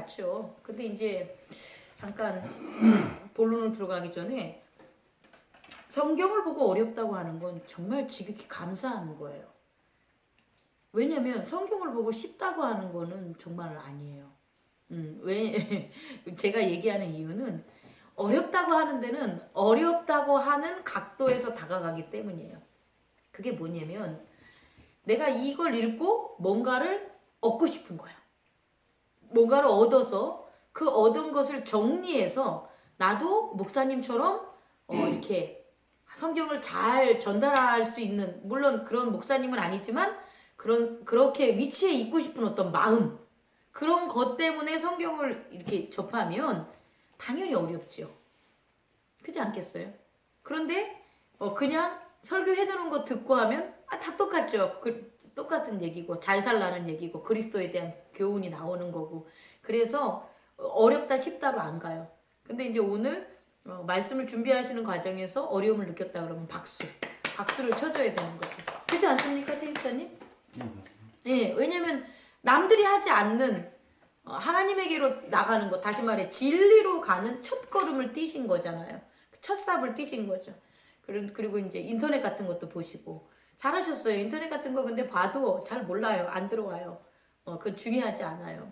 맞죠. 근데 이제 잠깐 본론으로 들어가기 전에 성경을 보고 어렵다고 하는 건 정말 지극히 감사한 거예요. 왜냐면 성경을 보고 쉽다고 하는 거는 정말 아니에요. 왜 제가 얘기하는 이유는 어렵다고 하는 데는 어렵다고 하는 각도에서 다가가기 때문이에요. 그게 뭐냐면 내가 이걸 읽고 뭔가를 얻고 싶은 거야. 뭔가를 얻어서 그 얻은 것을 정리해서 나도 목사님처럼 이렇게 성경을 잘 전달할 수 있는, 물론 그런 목사님은 아니지만 그렇게 위치에 있고 싶은 어떤 마음, 그런 것 때문에 성경을 이렇게 접하면 당연히 어렵죠. 그렇지 않겠어요? 그런데 그냥 설교해주는 거 듣고 하면 다 똑같죠. 똑같은 얘기고 잘 살라는 얘기고 그리스도에 대한 교훈이 나오는 거고. 그래서 어렵다 쉽다로 안 가요. 근데 이제 오늘 말씀을 준비하시는 과정에서 어려움을 느꼈다 그러면 박수를 쳐줘야 되는 거죠. 그렇지 않습니까, 최입사님? 예, 왜냐면 남들이 하지 않는 하나님에게로 나가는 거, 다시 말해 진리로 가는 첫 걸음을 띄신 거잖아요. 첫 삽을 띄신 거죠. 그리고 이제 인터넷 같은 것도 보시고 잘하셨어요. 인터넷 같은 거 근데 봐도 잘 몰라요. 안 들어와요. 그건 중요하지 않아요.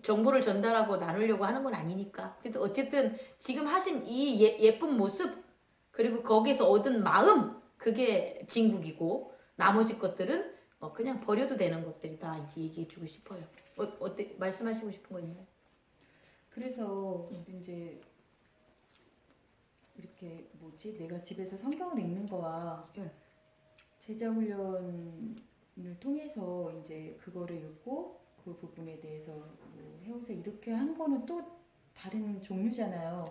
정보를 전달하고 나누려고 하는 건 아니니까. 그래도 어쨌든 지금 하신 이 예쁜 모습, 그리고 거기서 얻은 마음, 그게 진국이고 나머지 것들은 그냥 버려도 되는 것들이다. 이제 얘기해주고 싶어요. 어때? 말씀하시고 싶은 거 있나요? 그래서 이제 이렇게 뭐지? 내가 집에서 성경을 읽는 거와 제자 훈련을 통해서 이제 그거를 읽고 그 부분에 대해서 뭐 해오세요 이렇게 한 거는 또 다른 종류잖아요.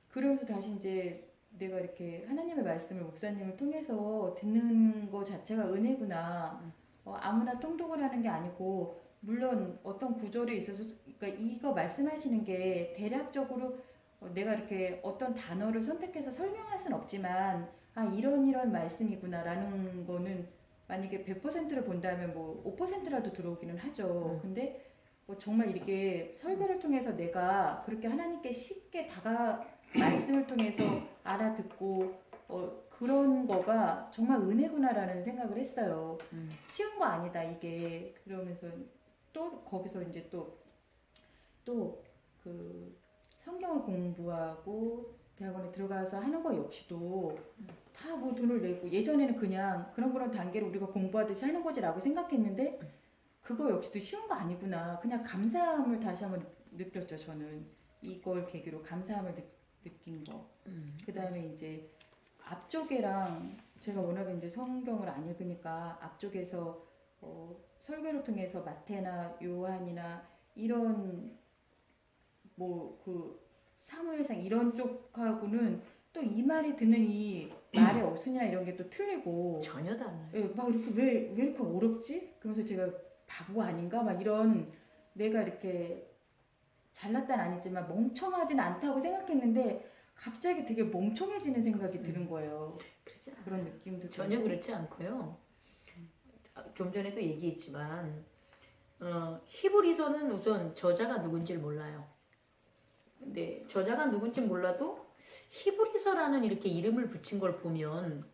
그러면서 다시 이제 내가 이렇게 하나님의 말씀을 목사님을 통해서 듣는 거 자체가 은혜구나. 아무나 통독을 하는 게 아니고 물론 어떤 구절에 있어서 그러니까 이거 말씀하시는 게 대략적으로 내가 이렇게 어떤 단어를 선택해서 설명할 수는 없지만 이런 말씀이구나라는 거는 만약에 100%를 본다면 뭐 5%라도 들어오기는 하죠. 근데 뭐 정말 이렇게 설교를 통해서 내가 그렇게 하나님께 쉽게 말씀을 통해서 알아듣고 그런 거가 정말 은혜구나라는 생각을 했어요. 쉬운 거 아니다 이게. 그러면서 또 거기서 이제 또 그 성경을 공부하고 대학원에 들어가서 하는 거 역시도 다 뭐 돈을 내고 예전에는 그냥 그런 단계를 우리가 공부하듯이 하는 거지라고 생각했는데 그거 역시도 쉬운 거 아니구나. 그냥 감사함을 다시 한번 느꼈죠. 저는 이걸 계기로 감사함을 느낀 거. 그 다음에 이제 앞쪽에랑 제가 워낙에 이제 성경을 안 읽으니까 앞쪽에서 설교를 통해서 마태나 요한이나 이런 뭐 그 사무엘상 이런 쪽하고는 또 이 말이 듣는 이 말의 어순이나 이런 게 또 틀리고 전혀 달라요. 예, 막 이렇게 왜 이렇게 어렵지? 그러면서 제가 바보 아닌가? 막 이런 내가 이렇게 잘났다는 아니지만 멍청하진 않다고 생각했는데 갑자기 되게 멍청해지는 생각이 드는 거예요. 그런 느낌도 전혀 들고. 그렇지 않고요. 좀 전에도 얘기했지만 히브리서는 우선 저자가 누군지를 몰라요. 근데 저자가 누군지 몰라도 히브리서라는 이렇게 이름을 붙인 걸 보면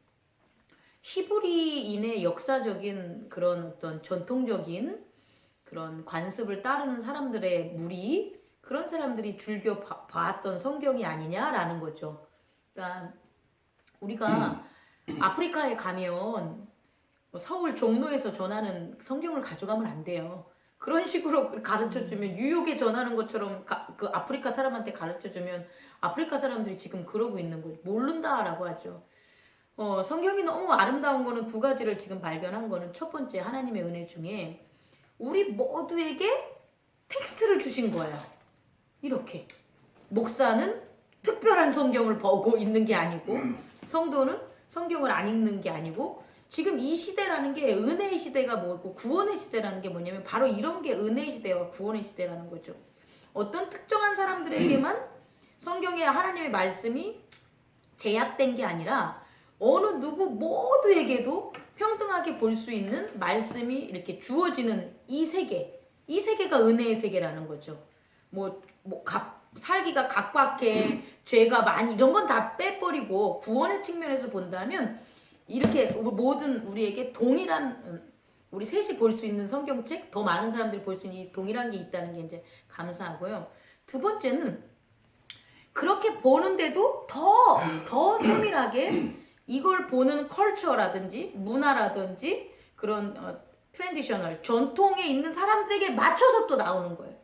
히브리인의 역사적인 그런 어떤 전통적인 그런 관습을 따르는 사람들의 무리, 그런 사람들이 즐겨 봤던 성경이 아니냐라는 거죠. 그러니까 우리가 아프리카에 가면 서울 종로에서 전하는 성경을 가져가면 안 돼요. 그런 식으로 가르쳐주면 뉴욕에 전하는 것처럼 그 아프리카 사람한테 가르쳐주면 아프리카 사람들이 지금 그러고 있는 거 모른다라고 하죠. 성경이 너무 아름다운 거는 두 가지를 지금 발견한 거는 첫 번째 하나님의 은혜 중에 우리 모두에게 텍스트를 주신 거예요. 이렇게 목사는 특별한 성경을 보고 있는 게 아니고 성도는 성경을 안 읽는 게 아니고 지금 이 시대라는 게 은혜의 시대가 뭐고 구원의 시대라는 게 뭐냐면 바로 이런 게 은혜의 시대와 구원의 시대라는 거죠. 어떤 특정한 사람들에게만 성경의 하나님의 말씀이 제약된 게 아니라 어느 누구 모두에게도 평등하게 볼 수 있는 말씀이 이렇게 주어지는 이 세계, 이 세계가 은혜의 세계라는 거죠. 살기가 각박해, 죄가 많이, 이런 건 다 빼버리고 구원의 측면에서 본다면 이렇게 모든 우리에게 동일한, 우리 셋이 볼 수 있는 성경책, 더 많은 사람들이 볼 수 있는 이 동일한 게 있다는 게 이제 감사하고요. 두 번째는 그렇게 보는데도 더 세밀하게 이걸 보는 컬처라든지 문화라든지 그런 트랜디셔널, 전통에 있는 사람들에게 맞춰서 또 나오는 거예요.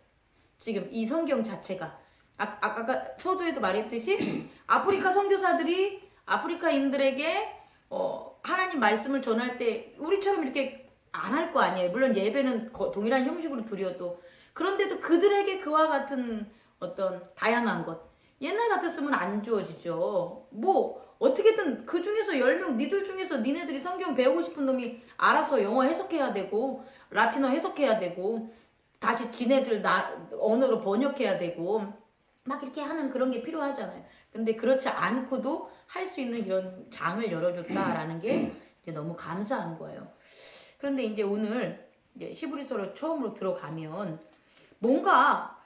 지금 이 성경 자체가 아까 서두에도 말했듯이 아프리카 선교사들이 아프리카인들에게 하나님 말씀을 전할 때 우리처럼 이렇게 안 할 거 아니에요. 물론 예배는 동일한 형식으로 드려도 그런데도 그들에게 그와 같은 어떤 다양한 것, 옛날 같았으면 안 주어지죠. 어떻게든 그 중에서 10명 니들 중에서 니네들이 성경 배우고 싶은 놈이 알아서 영어 해석해야 되고 라틴어 해석해야 되고 다시 지네들 언어로 번역해야 되고 막 이렇게 하는 그런 게 필요하잖아요. 근데 그렇지 않고도 할 수 있는 이런 장을 열어줬다라는 게 이제 너무 감사한 거예요. 그런데 이제 오늘 이제 히브리서로 처음으로 들어가면 뭔가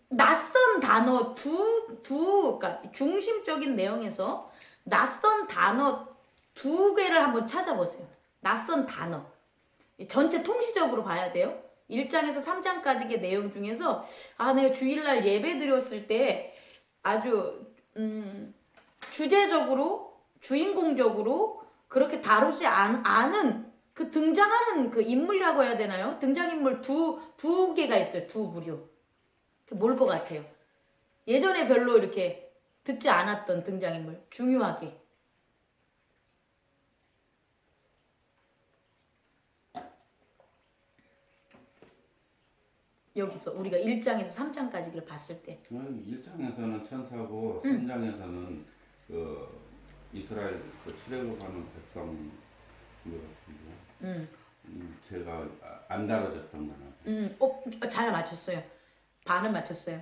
낯선 단어 그러니까 중심적인 내용에서 낯선 단어 2개를 한번 찾아보세요. 낯선 단어. 전체 통시적으로 봐야 돼요. 1장에서 3장까지의 내용 중에서 내가 주일날 예배 드렸을 때 아주 주제적으로 주인공적으로 그렇게 다루지 않은 그 등장하는 그 인물이라고 해야 되나요? 등장인물 두 개가 있어요. 두 부류. 뭘 것 같아요? 예전에 별로 이렇게 듣지 않았던 등장인물. 중요하게. 여기서 우리가 1장에서 3장까지를 봤을 때 1장에서는 천사고 3장에서는 그 이스라엘 그 출애굽하는 백성 제가 안 다뤄졌던 거는 잘 맞췄어요. 반은 맞췄어요.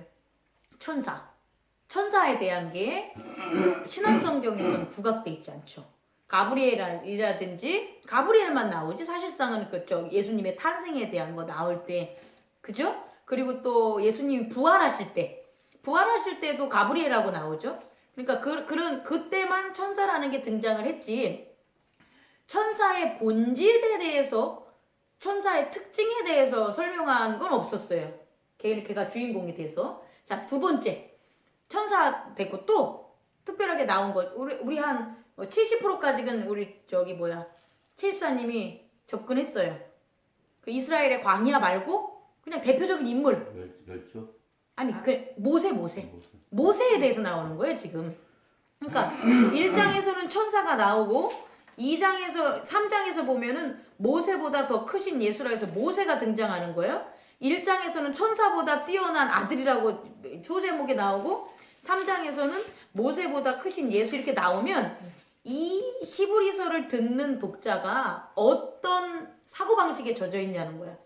천사에 대한 게 신약성경에서는 부각돼 있지 않죠. 가브리엘이라든지 가브리엘만 나오지 사실상은 그쪽 예수님의 탄생에 대한 거 나올 때 그죠? 그리고 또 예수님이 부활하실 때도 가브리엘하고 나오죠. 그러니까 그때만 천사라는 게 등장을 했지. 천사의 본질에 대해서, 천사의 특징에 대해서 설명한 건 없었어요. 걔가 주인공이 돼서. 자, 두 번째. 천사 됐고 또 특별하게 나온 것. 우리 한 70%까지는 우리 채집사님이 접근했어요. 그 이스라엘의 광야 말고 그냥 대표적인 인물. 멸조? 아니, 모세에 대해서 나오는 거예요, 지금. 그러니까 1장에서는 천사가 나오고 3장에서 보면은 모세보다 더 크신 예수라 해서 모세가 등장하는 거예요. 1장에서는 천사보다 뛰어난 아들이라고 소제목에 나오고 3장에서는 모세보다 크신 예수 이렇게 나오면 이 히브리서를 듣는 독자가 어떤 사고방식에 젖어 있냐는 거야.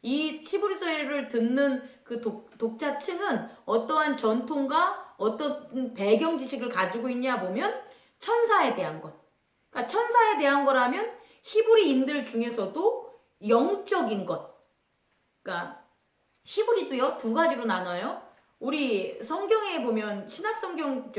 이 히브리서를 듣는 그 독자층은 어떠한 전통과 어떤 배경 지식을 가지고 있냐 보면 천사에 대한 것. 그러니까 천사에 대한 거라면 히브리인들 중에서도 영적인 것. 그러니까 히브리도요 2가지로 나눠요. 우리 성경에 보면 신약성경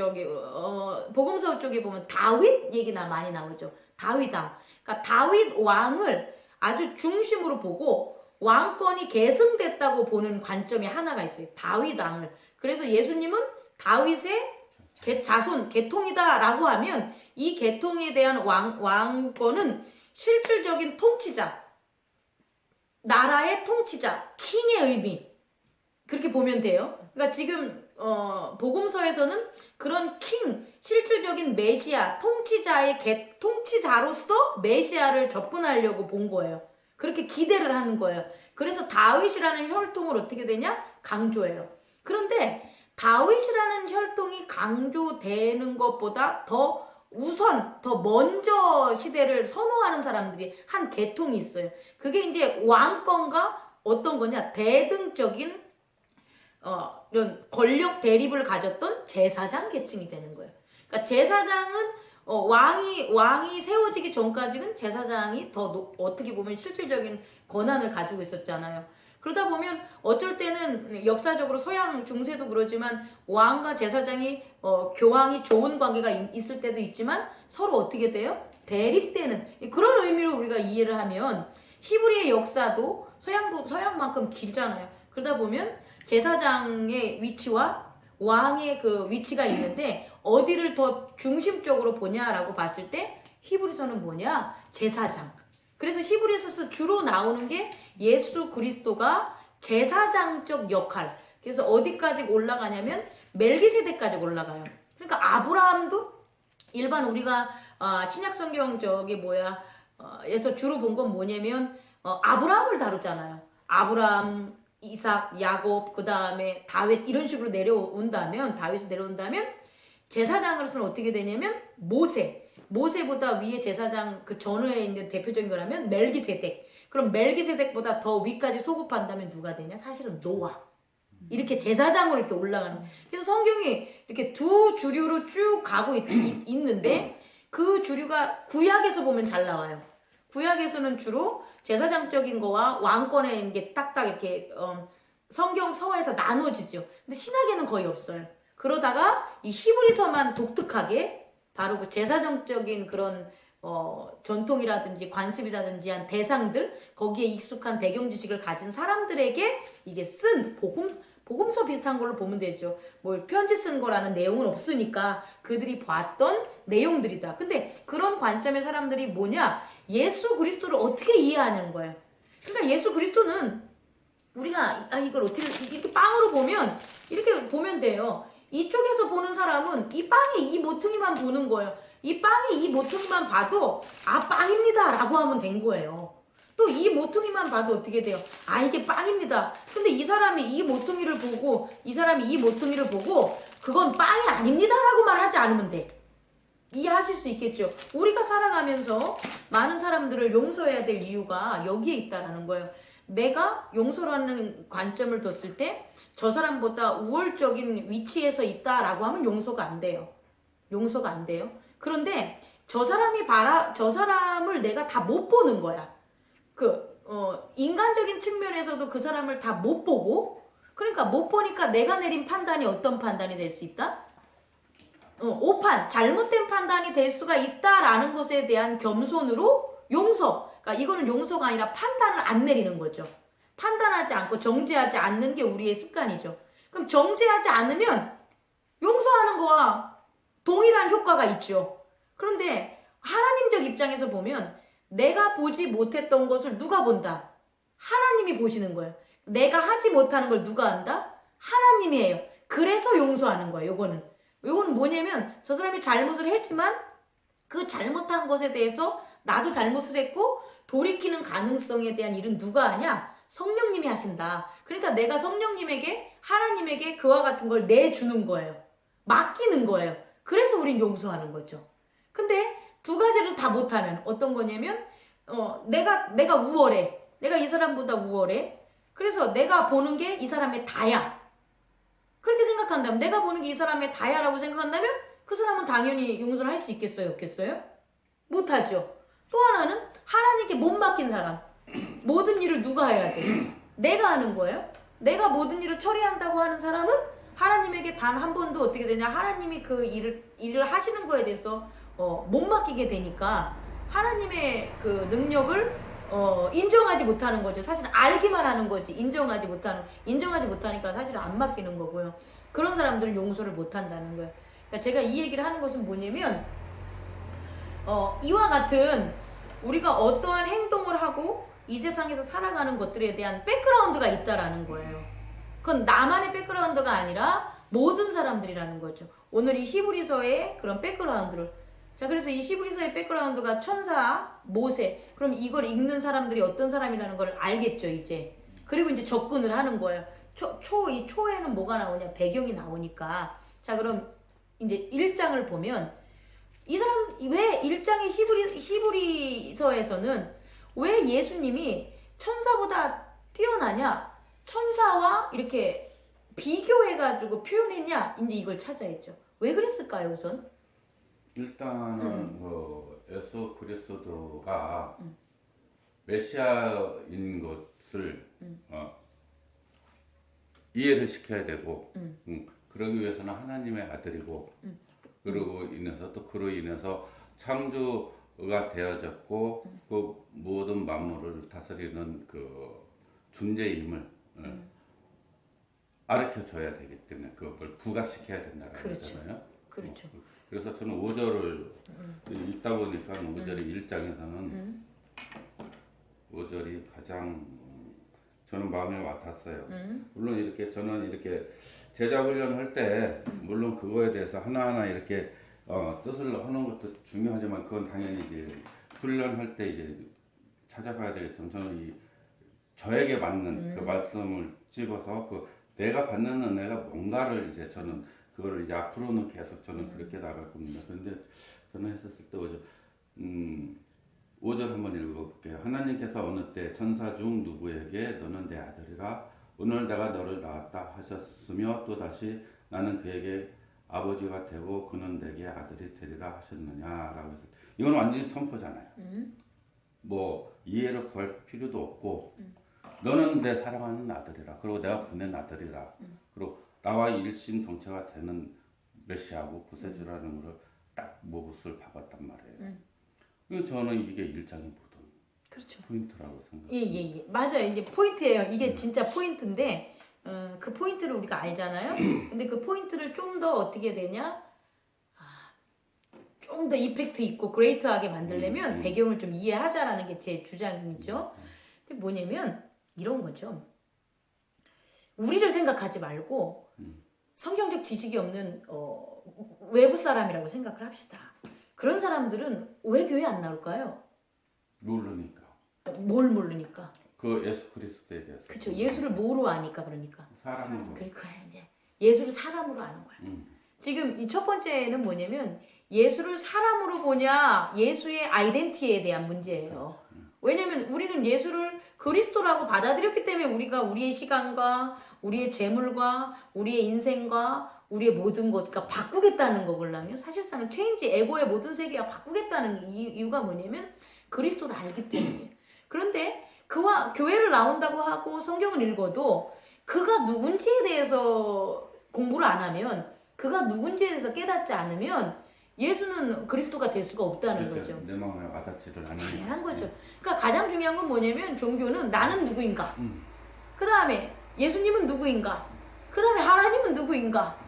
복음서 쪽에 보면 다윗 얘기나 많이 나오죠. 다윗왕. 그러니까 다윗 왕을 아주 중심으로 보고 왕권이 계승됐다고 보는 관점이 하나가 있어요. 다윗 왕을. 그래서 예수님은 다윗의 자손, 계통이다라고 하면 이 계통에 대한 왕권은 실질적인 통치자, 나라의 통치자, 킹의 의미. 그렇게 보면 돼요. 그러니까 지금 복음서에서는 그런 실질적인 메시아, 통치자로서 메시아를 접근하려고 본 거예요. 그렇게 기대를 하는 거예요. 그래서 다윗이라는 혈통을 어떻게 되냐? 강조해요. 그런데 다윗이라는 혈통이 강조되는 것보다 더 먼저 시대를 선호하는 사람들이 한 계통이 있어요. 그게 이제 왕권과 어떤 거냐? 대등적인 이런 권력 대립을 가졌던 제사장 계층이 되는 거예요. 그러니까 제사장은 왕이 세워지기 전까지는 제사장이 더 어떻게 보면 실질적인 권한을 가지고 있었잖아요. 그러다 보면 어쩔 때는 역사적으로 서양 중세도 그러지만 왕과 제사장이 교황이 좋은 관계가 있을 때도 있지만 서로 어떻게 돼요? 대립되는 그런 의미로 우리가 이해를 하면 히브리의 역사도 서양만큼 길잖아요. 그러다 보면 제사장의 위치와 왕의 그 위치가 있는데 어디를 더 중심적으로 보냐라고 봤을 때 히브리서는 뭐냐? 제사장. 그래서 히브리서에서 주로 나오는 게 예수 그리스도가 제사장적 역할. 그래서 어디까지 올라가냐면 멜기세덱까지 올라가요. 그러니까 아브라함도 일반 우리가 신약 성경 에서 주로 본 건 뭐냐면 아브라함을 다루잖아요. 아브라함, 이삭, 야곱, 그 다음에 다윗 이런 식으로 다윗이 내려온다면 제사장으로서는 어떻게 되냐면 모세보다 위에 제사장 그 전후에 있는 대표적인 거라면 멜기세덱. 그럼 멜기세덱보다 더 위까지 소급한다면 누가 되냐? 사실은 노아. 이렇게 제사장으로 이렇게 올라가는 거예요. 그래서 성경이 이렇게 두 주류로 쭉 가고 있는데 그 주류가 구약에서 보면 잘 나와요. 구약에서는 주로 제사장적인 거와 왕권의 게 딱딱 이렇게 성경 서에서 나눠지죠. 근데 신약에는 거의 없어요. 그러다가 이 히브리서만 독특하게 바로 그 제사정적인 그런 전통이라든지 관습이라든지 한 대상들 거기에 익숙한 배경 지식을 가진 사람들에게 이게 쓴 복음서 비슷한 걸로 보면 되죠. 뭐 편지 쓴 거라는 내용은 없으니까 그들이 봤던 내용들이다. 근데 그런 관점의 사람들이 뭐냐? 예수 그리스도를 어떻게 이해하는 거예요. 그러니까 예수 그리스도는 우리가 이걸 어떻게 이렇게 빵으로 보면 이렇게 보면 돼요. 이쪽에서 보는 사람은 이 빵에 이 모퉁이만 보는 거예요. 이 빵에 이 모퉁이만 봐도 빵입니다 라고 하면 된 거예요. 또 이 모퉁이만 봐도 어떻게 돼요? 이게 빵입니다. 근데 이 사람이 이 모퉁이를 보고 이 사람이 이 모퉁이를 보고 그건 빵이 아닙니다 라고 말하지 않으면 돼. 이해하실 수 있겠죠? 우리가 살아가면서 많은 사람들을 용서해야 될 이유가 여기에 있다라는 거예요. 내가 용서라는 관점을 뒀을 때 저 사람보다 우월적인 위치에서 있다라고 하면 용서가 안 돼요. 용서가 안 돼요. 그런데 저 사람을 내가 다 못 보는 거야. 인간적인 측면에서도 그 사람을 다 못 보고, 그러니까 못 보니까 내가 내린 판단이 어떤 판단이 될 수 있다? 잘못된 판단이 될 수가 있다라는 것에 대한 겸손으로 용서. 그러니까 이거는 용서가 아니라 판단을 안 내리는 거죠. 판단하지 않고 정죄하지 않는 게 우리의 습관이죠. 그럼 정죄하지 않으면 용서하는 거와 동일한 효과가 있죠. 그런데 하나님적 입장에서 보면 내가 보지 못했던 것을 누가 본다? 하나님이 보시는 거예요. 내가 하지 못하는 걸 누가 한다? 하나님이 해요. 그래서 용서하는 거예요. 요거는 뭐냐면 저 사람이 잘못을 했지만 그 잘못한 것에 대해서 나도 잘못을 했고 돌이키는 가능성에 대한 일은 누가 하냐? 성령님이 하신다. 그러니까 내가 성령님에게 하나님에게 그와 같은 걸 내주는 거예요. 맡기는 거예요. 그래서 우린 용서하는 거죠. 근데 두 가지를 다 못하면 어떤 거냐면 내가 우월해. 내가 이 사람보다 우월해. 그래서 내가 보는 게 이 사람의 다야. 그렇게 생각한다면 내가 보는 게 이 사람의 다야라고 생각한다면 그 사람은 당연히 용서를 할 수 있겠어요? 없겠어요? 못하죠. 또 하나는 하나님께 못 맡긴 사람. 모든 일을 누가 해야 돼? 내가 하는 거예요. 내가 모든 일을 처리한다고 하는 사람은 하나님에게 단 한 번도 어떻게 되냐? 하나님이 그 일을 하시는 거에 대해서 못 맡기게 되니까 하나님의 그 능력을 인정하지 못하는 거죠. 사실 알기만 하는 거지 인정하지 못하니까 사실 안 맡기는 거고요. 그런 사람들은 용서를 못 한다는 거예요. 그러니까 제가 이 얘기를 하는 것은 뭐냐면 이와 같은 우리가 어떠한 행동을 하고 이 세상에서 살아가는 것들에 대한 백그라운드가 있다라는 거예요. 그건 나만의 백그라운드가 아니라 모든 사람들이라는 거죠. 오늘 이 히브리서의 그런 백그라운드를 자 그래서 이 히브리서의 백그라운드가 천사, 모세 그럼 이걸 읽는 사람들이 어떤 사람이라는 걸 알겠죠 이제. 그리고 이제 접근을 하는 거예요. 이 초에는 뭐가 나오냐 배경이 나오니까 자 그럼 이제 1장을 보면 이 사람 왜 1장의 히브리서에서는 왜 예수님이 천사보다 뛰어나냐 천사와 이렇게 비교해가지고 표현했냐 이제 이걸 찾아야죠. 왜 그랬을까요 우선? 일단은 예수 그리스도가 메시아인 것을 이해를 시켜야 되고 그러기 위해서는 하나님의 아들이고 그러고 인해서 또 그로 인해서 창조가 되어졌고 그 모든 만물을 다스리는 그 존재임을 가르쳐 줘야 되기 때문에 그걸 부각시켜야 된다는 그렇죠. 거잖아요. 그렇죠. 그래서 저는 5절을 읽다 보니까 5절의 1장에서는 5절이 가장 저는 마음에 와닿았어요. 물론 이렇게 저는 이렇게 제자 훈련할 때 물론 그거에 대해서 하나하나 이렇게 뜻을 하는 것도 중요하지만 그건 당연히 이제 훈련할 때 이제 찾아봐야 되겠지만 저는 이 저에게 맞는 그 말씀을 집어서 그 내가 받는 은혜가 뭔가를 이제 저는 그거를 이제 앞으로는 계속 저는 그렇게 나갈 겁니다. 그런데 저는 했었을 때 5절 한번 읽어볼게요. 하나님께서 어느 때 천사 중 누구에게 너는 내 아들이라 오늘 내가 너를 낳았다 하셨으며 또다시 나는 그에게 아버지가 되고 그는 내게 아들이 되리라 하셨느냐라고 해서 이건 완전히 선포잖아요. 뭐 이해를 구할 필요도 없고 너는 내 사랑하는 아들이라 그리고 내가 보낸 아들이라 그리고 나와 일심동체가 되는 메시아고 구세주라는 걸 딱 못을 박았단 말이에요. 그래서 저는 이게 일장의 모든 그렇죠. 포인트라고 생각해요. 예. 맞아요. 이제 포인트예요. 이게 진짜 포인트인데 그 포인트를 우리가 알잖아요. 근데 그 포인트를 좀 더 어떻게 되냐? 좀 더 이펙트 있고 그레이트하게 만들려면 배경을 좀 이해하자라는 게 제 주장이죠. 근데 뭐냐면 이런 거죠. 우리를 생각하지 말고 성경적 지식이 없는 외부 사람이라고 생각을 합시다. 그런 사람들은 왜 교회 안 나올까요? 모르니까. 뭘 모르니까. 그 예수 그리스도에 대해서. 그렇죠. 예수를 뭐로 아니까 그러니까. 사람으로. 그러니까 이제 예수를 사람으로 아는 거야. 지금 이 첫 번째는 뭐냐면 예수를 사람으로 보냐 예수의 아이덴티티에 대한 문제예요. 왜냐면 우리는 예수를 그리스도라고 받아들였기 때문에 우리가 우리의 시간과 우리의 재물과 우리의 인생과 우리의 모든 것과 바꾸겠다는 거거든요. 사실상은 체인지 에고의 모든 세계가 바꾸겠다는 이유가 뭐냐면 그리스도를 알기 때문에. 그런데 그와 교회를 나온다고 하고 성경을 읽어도 그가 누군지에 대해서 공부를 안 하면 그가 누군지에 대해서 깨닫지 않으면 예수는 그리스도가 될 수가 없다는 그렇죠. 거죠. 내 마음에 와닿지를 않는. 당연한 거죠. 그러니까 가장 중요한 건 뭐냐면 종교는 나는 누구인가. 그 다음에 예수님은 누구인가. 그 다음에 하나님은 누구인가.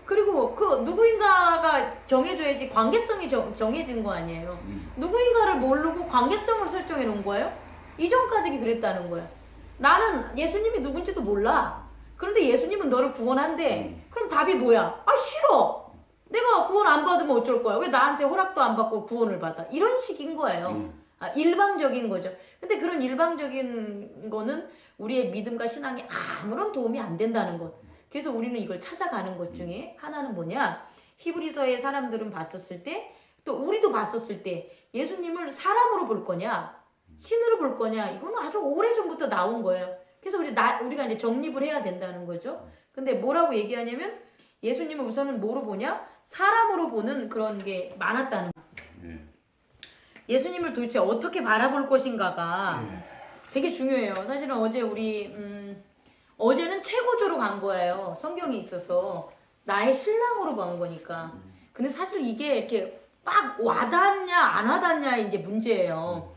그리고 그 누구인가가 정해져야지 관계성이 정해진 거 아니에요. 누구인가를 모르고 관계성을 설정해 놓은 거예요. 이전까지 그랬다는 거야. 나는 예수님이 누군지도 몰라. 그런데 예수님은 너를 구원한대. 그럼 답이 뭐야? 아 싫어. 내가 구원 안 받으면 어쩔 거야? 왜 나한테 허락도 안 받고 구원을 받아? 이런 식인 거예요. 일방적인 거죠. 근데 그런 일방적인 거는 우리의 믿음과 신앙에 아무런 도움이 안 된다는 것. 그래서 우리는 이걸 찾아가는 것 중에 하나는 뭐냐? 히브리서의 사람들은 봤었을 때, 또 우리도 봤었을 때 예수님을 사람으로 볼 거냐? 신으로 볼 거냐? 이거는 아주 오래전부터 나온 거예요. 그래서 우리가 이제 정립을 해야 된다는 거죠. 근데 뭐라고 얘기하냐면 예수님을 우선은 뭐로 보냐? 사람으로 보는 그런 게 많았다는 거예요. 예수님을 도대체 어떻게 바라볼 것인가가 되게 중요해요. 사실은 어제 어제는 최고조로 간 거예요. 성경이 있어서 나의 신랑으로 간 거니까. 근데 사실 이게 이렇게 막 와닿냐 안 와닿냐 이제 문제예요.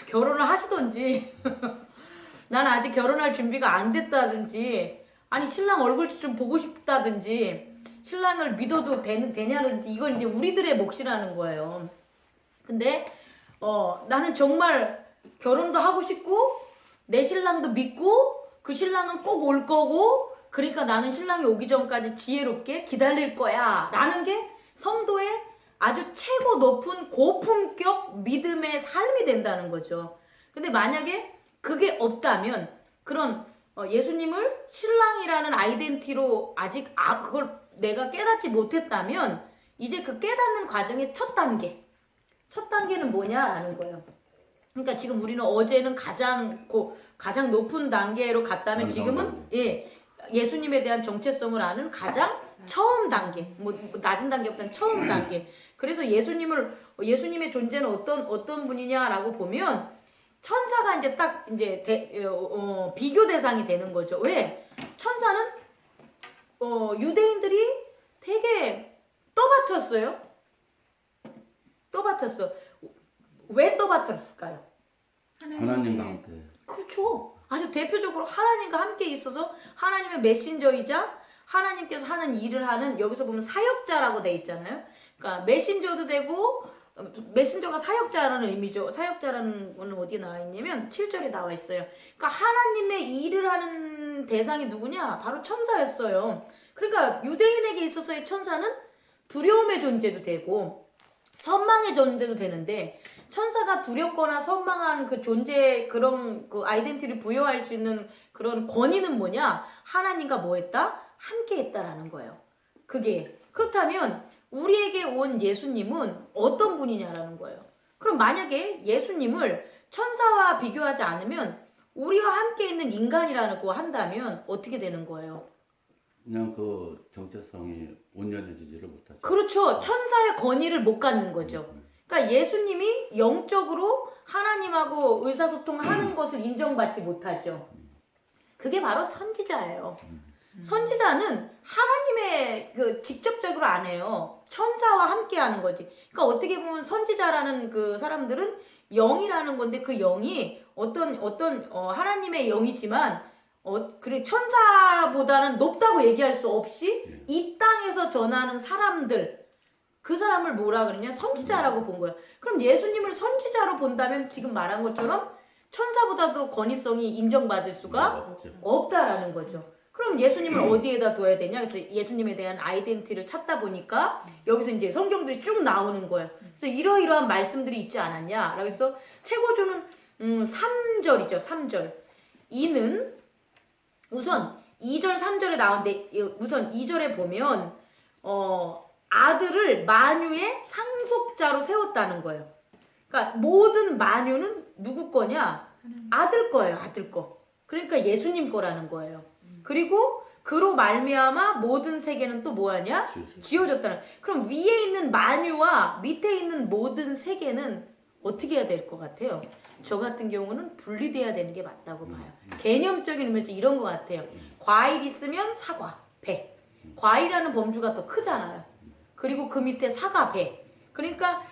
결혼을 하시던지 난 아직 결혼할 준비가 안 됐다든지 아니 신랑 얼굴 좀 보고 싶다든지 신랑을 믿어도 되냐든지 이건 이제 우리들의 몫이라는 거예요. 근데 나는 정말 결혼도 하고 싶고 내 신랑도 믿고 그 신랑은 꼭 올 거고 그러니까 나는 신랑이 오기 전까지 지혜롭게 기다릴 거야 라는 게 성도의 아주 최고 높은 고품격 믿음의 삶이 된다는 거죠. 근데 만약에 그게 없다면 그런 예수님을 신랑이라는 아이덴티티로 아직 그걸 내가 깨닫지 못했다면 이제 그 깨닫는 과정의 첫 단계는 뭐냐 하는 거예요. 그러니까 지금 우리는 어제는 가장 높은 단계로 갔다면 지금은 예수님에 대한 정체성을 아는 가장 처음 단계, 뭐 낮은 단계보다는 처음 단계. 그래서 예수님의 존재는 어떤 분이냐라고 보면 천사가 이제 딱 이제 비교 대상이 되는 거죠. 왜? 천사는 유대인들이 되게 떠받쳤어요. 떠받쳤어. 왜 떠받쳤을까요? 하나님과 함께. 그렇죠. 아주 대표적으로 하나님과 함께 있어서 하나님의 메신저이자 하나님께서 하는 일을 하는, 여기서 보면 사역자라고 돼 있잖아요. 그러니까 메신저도 되고, 메신저가 사역자라는 의미죠. 사역자라는 거는 어디에 나와 있냐면 7절에 나와 있어요. 그러니까 하나님의 일을 하는 대상이 누구냐? 바로 천사였어요. 그러니까 유대인에게 있어서의 천사는 두려움의 존재도 되고 선망의 존재도 되는데, 천사가 두렵거나 선망한 그 존재, 그런 그 아이덴티티를 부여할 수 있는 그런 권위는 뭐냐? 하나님과 뭐 했다? 함께 했다라는 거예요. 그게 그렇다면 우리에게 온 예수님은 어떤 분이냐라는 거예요. 그럼 만약에 예수님을 천사와 비교하지 않으면 우리와 함께 있는 인간이라고 한다면 어떻게 되는 거예요? 그냥 그 정체성이 온전해지지를 못하죠. 그렇죠. 천사의 권위를 못 갖는 거죠. 그러니까 예수님이 영적으로 하나님하고 의사소통을 하는 것을 인정받지 못하죠. 그게 바로 선지자예요. 선지자는 하나님의 직접적으로 안 해요. 천사와 함께 하는 거지. 그러니까 어떻게 보면 선지자라는 그 사람들은 영이라는 건데, 그 영이 어떤 하나님의 영이지만 그래 천사보다는 높다고 얘기할 수 없이 이 땅에서 전하는 사람들, 그 사람을 뭐라 그러냐? 선지자라고 본 거예요. 그럼 예수님을 선지자로 본다면 지금 말한 것처럼 천사보다도 권위성이 인정받을 수가 없다라는 거죠. 그럼 예수님을 어디에다 둬야 되냐? 그래서 예수님에 대한 아이덴티티를 찾다 보니까 여기서 이제 성경들이 쭉 나오는 거예요. 그래서 이러이러한 말씀들이 있지 않았냐? 그래서 최고조는 3절이죠. 3절. 이는 우선 2절 3절에 나오는데, 우선 2절에 보면 아들을 만유의 상속자로 세웠다는 거예요. 그러니까 모든 만유는 누구 거냐? 아들 거예요. 아들 거. 그러니까 예수님 거라는 거예요. 그리고 그로 말미암아 모든 세계는 또 뭐하냐? 지어졌다는. 그럼 위에 있는 만유와 밑에 있는 모든 세계는 어떻게 해야 될 것 같아요? 저 같은 경우는 분리돼야 되는 게 맞다고 봐요. 개념적인 의미에서 이런 것 같아요. 과일 있으면 사과, 배. 과일이라는 범주가 더 크잖아요. 그리고 그 밑에 사과, 배. 그러니까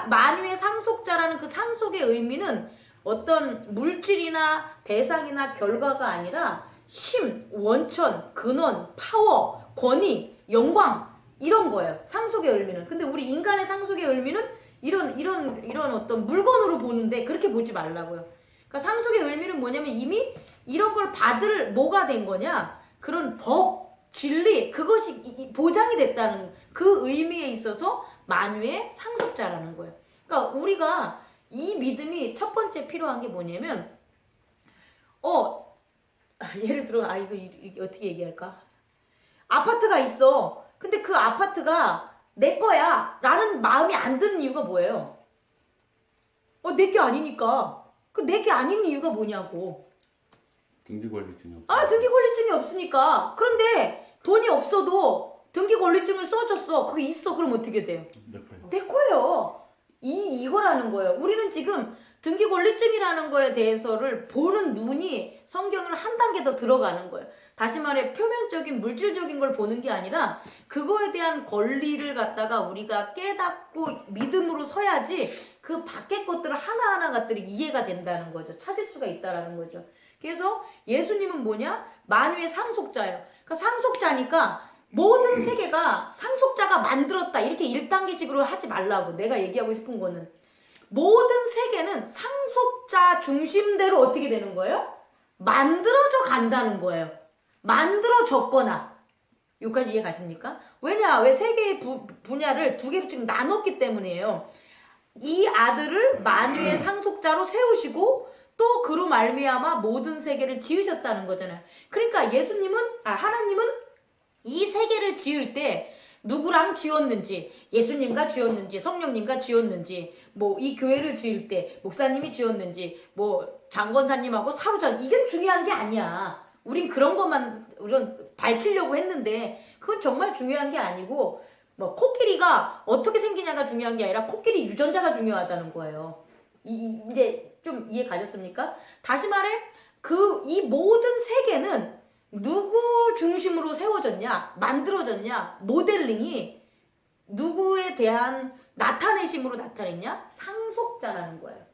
만유의 상속자라는 그 상속의 의미는 어떤 물질이나 대상이나 결과가 아니라 힘, 원천, 근원, 파워, 권위, 영광, 이런 거예요. 상속의 의미는. 근데 우리 인간의 상속의 의미는 이런 어떤 물건으로 보는데 그렇게 보지 말라고요. 그러니까 상속의 의미는 뭐냐면 이미 이런 걸 받을 뭐가 된 거냐? 그런 법, 진리, 그것이 보장이 됐다는 그 의미에 있어서 만유의 상속자라는 거예요. 그러니까 우리가 이 믿음이 첫 번째 필요한 게 뭐냐면, 예를 들어, 이거 어떻게 얘기할까? 아파트가 있어. 근데 그 아파트가 내 거야 라는 마음이 안 드는 이유가 뭐예요? 내 게 아니니까. 그 내 게 아닌 이유가 뭐냐고. 등기권리증이 없어. 등기권리증이 없으니까. 그런데 돈이 없어도 등기권리증을 써줬어. 그게 있어. 그럼 어떻게 돼요? 내 거예요. 이거라는 거예요. 우리는 지금 등기권리증이라는 거에 대해서를 보는 눈이 성경을 한 단계 더 들어가는 거예요. 다시 말해 표면적인 물질적인 걸 보는 게 아니라 그거에 대한 권리를 갖다가 우리가 깨닫고 믿음으로 서야지 그 밖의 것들 하나하나 것들이 이해가 된다는 거죠. 찾을 수가 있다라는 거죠. 그래서 예수님은 뭐냐? 만유의 상속자예요. 그러니까 상속자니까 모든 세계가 상속자가 만들었다. 이렇게 1단계식으로 하지 말라고. 내가 얘기하고 싶은 거는 모든 세계는 상속자 중심대로 어떻게 되는 거예요? 만들어져 간다는 거예요. 만들어졌거나. 여기까지 이해 가십니까? 왜 세계의 분야를 두 개로 지금 나눴기 때문이에요. 이 아들을 만유의 상속자로 세우시고 또 그로 말미암아 모든 세계를 지으셨다는 거잖아요. 그러니까 하나님은 이 세계를 지을 때 누구랑 지었는지, 예수님과 지었는지, 성령님과 지었는지, 뭐 이 교회를 지을 때 목사님이 지었는지, 뭐 장권사님하고 이게 중요한 게 아니야. 우린 그런 것만 밝히려고 했는데 그건 정말 중요한 게 아니고, 뭐 코끼리가 어떻게 생기냐가 중요한 게 아니라 코끼리 유전자가 중요하다는 거예요. 이제 좀 이해 가셨습니까? 다시 말해 이 모든 세계는 누구 중심으로 세워졌냐, 만들어졌냐, 모델링이 누구에 대한 나타내심으로 나타냈냐? 상속자라는 거예요.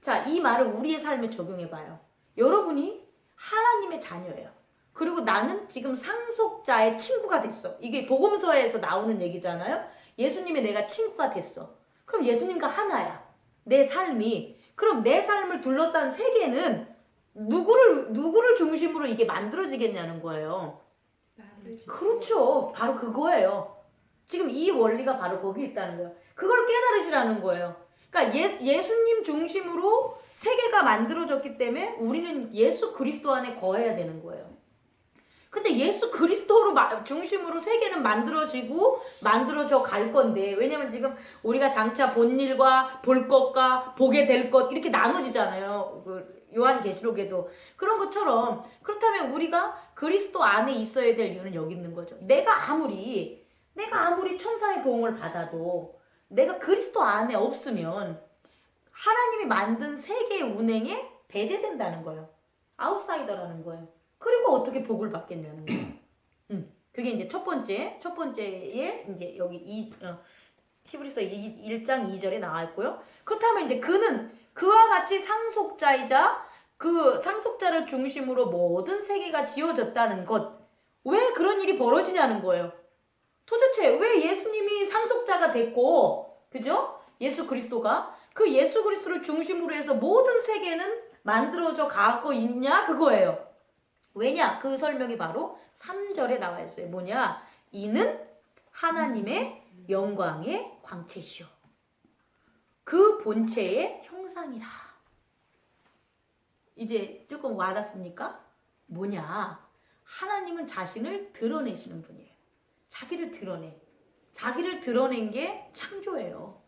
자, 이 말을 우리의 삶에 적용해봐요. 여러분이 하나님의 자녀예요. 그리고 나는 지금 상속자의 친구가 됐어. 이게 복음서에서 나오는 얘기잖아요. 예수님이 내가 친구가 됐어. 그럼 예수님과 하나야. 내 삶이. 그럼 내 삶을 둘러싼 세계는 누구를 중심으로 이게 만들어지겠냐는 거예요. 그렇죠. 바로 그거예요. 지금 이 원리가 바로 거기 있다는 거예요. 그걸 깨달으시라는 거예요. 그러니까 예수님 중심으로 세계가 만들어졌기 때문에 우리는 예수 그리스도 안에 거해야 되는 거예요. 근데 예수 그리스도로 중심으로 세계는 만들어져 갈 건데, 왜냐면 지금 우리가 장차 본 일과 볼 것과 보게 될 것 이렇게 나눠지잖아요. 요한계시록에도 그런 것처럼. 그렇다면 우리가 그리스도 안에 있어야 될 이유는 여기 있는 거죠. 내가 아무리 천사의 도움을 받아도 내가 그리스도 안에 없으면 하나님이 만든 세계의 운행에 배제된다는 거예요. 아웃사이더라는 거예요. 그리고 어떻게 복을 받겠냐는 거예요. 그게 이제 첫 번째에 이제 여기 히브리서 1장 2절에 나와 있고요. 그렇다면 이제 그는 그와 같이 상속자이자 그 상속자를 중심으로 모든 세계가 지어졌다는 것. 왜 그런 일이 벌어지냐는 거예요. 도대체 왜 예수님이 상속자가 됐고, 그죠? 예수 그리스도가 그 예수 그리스도를 중심으로 해서 모든 세계는 만들어져 가고 있냐? 그거예요. 왜냐? 그 설명이 바로 3절에 나와 있어요. 뭐냐? 이는 하나님의 영광의 광채시오. 그 본체의 형상이라. 이제 조금 와닿습니까? 뭐냐? 하나님은 자신을 드러내시는 분이에요. 자기를 드러낸 게 창조예요.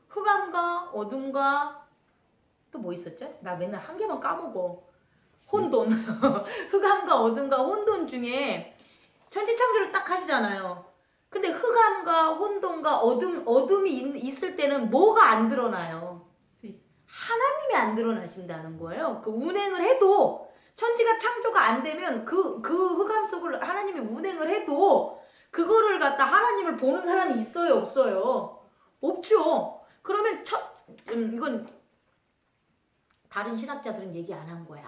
흑암과 어둠과 또 뭐 있었죠? 나 맨날 한 개만 까먹어. 혼돈. 흑암과 어둠과 혼돈 중에 천지창조를 딱 하시잖아요. 근데 흑암과 혼돈과 어둠이 있을 때는 뭐가 안 드러나요? 하나님이 안 드러나신다는 거예요. 그 운행을 해도, 천지가 창조가 안 되면 그 흑암 속을 하나님이 운행을 해도 그거를 갖다 하나님을 보는 사람이 있어요, 없어요? 없죠. 그러면 이건 다른 신학자들은 얘기 안 한 거야.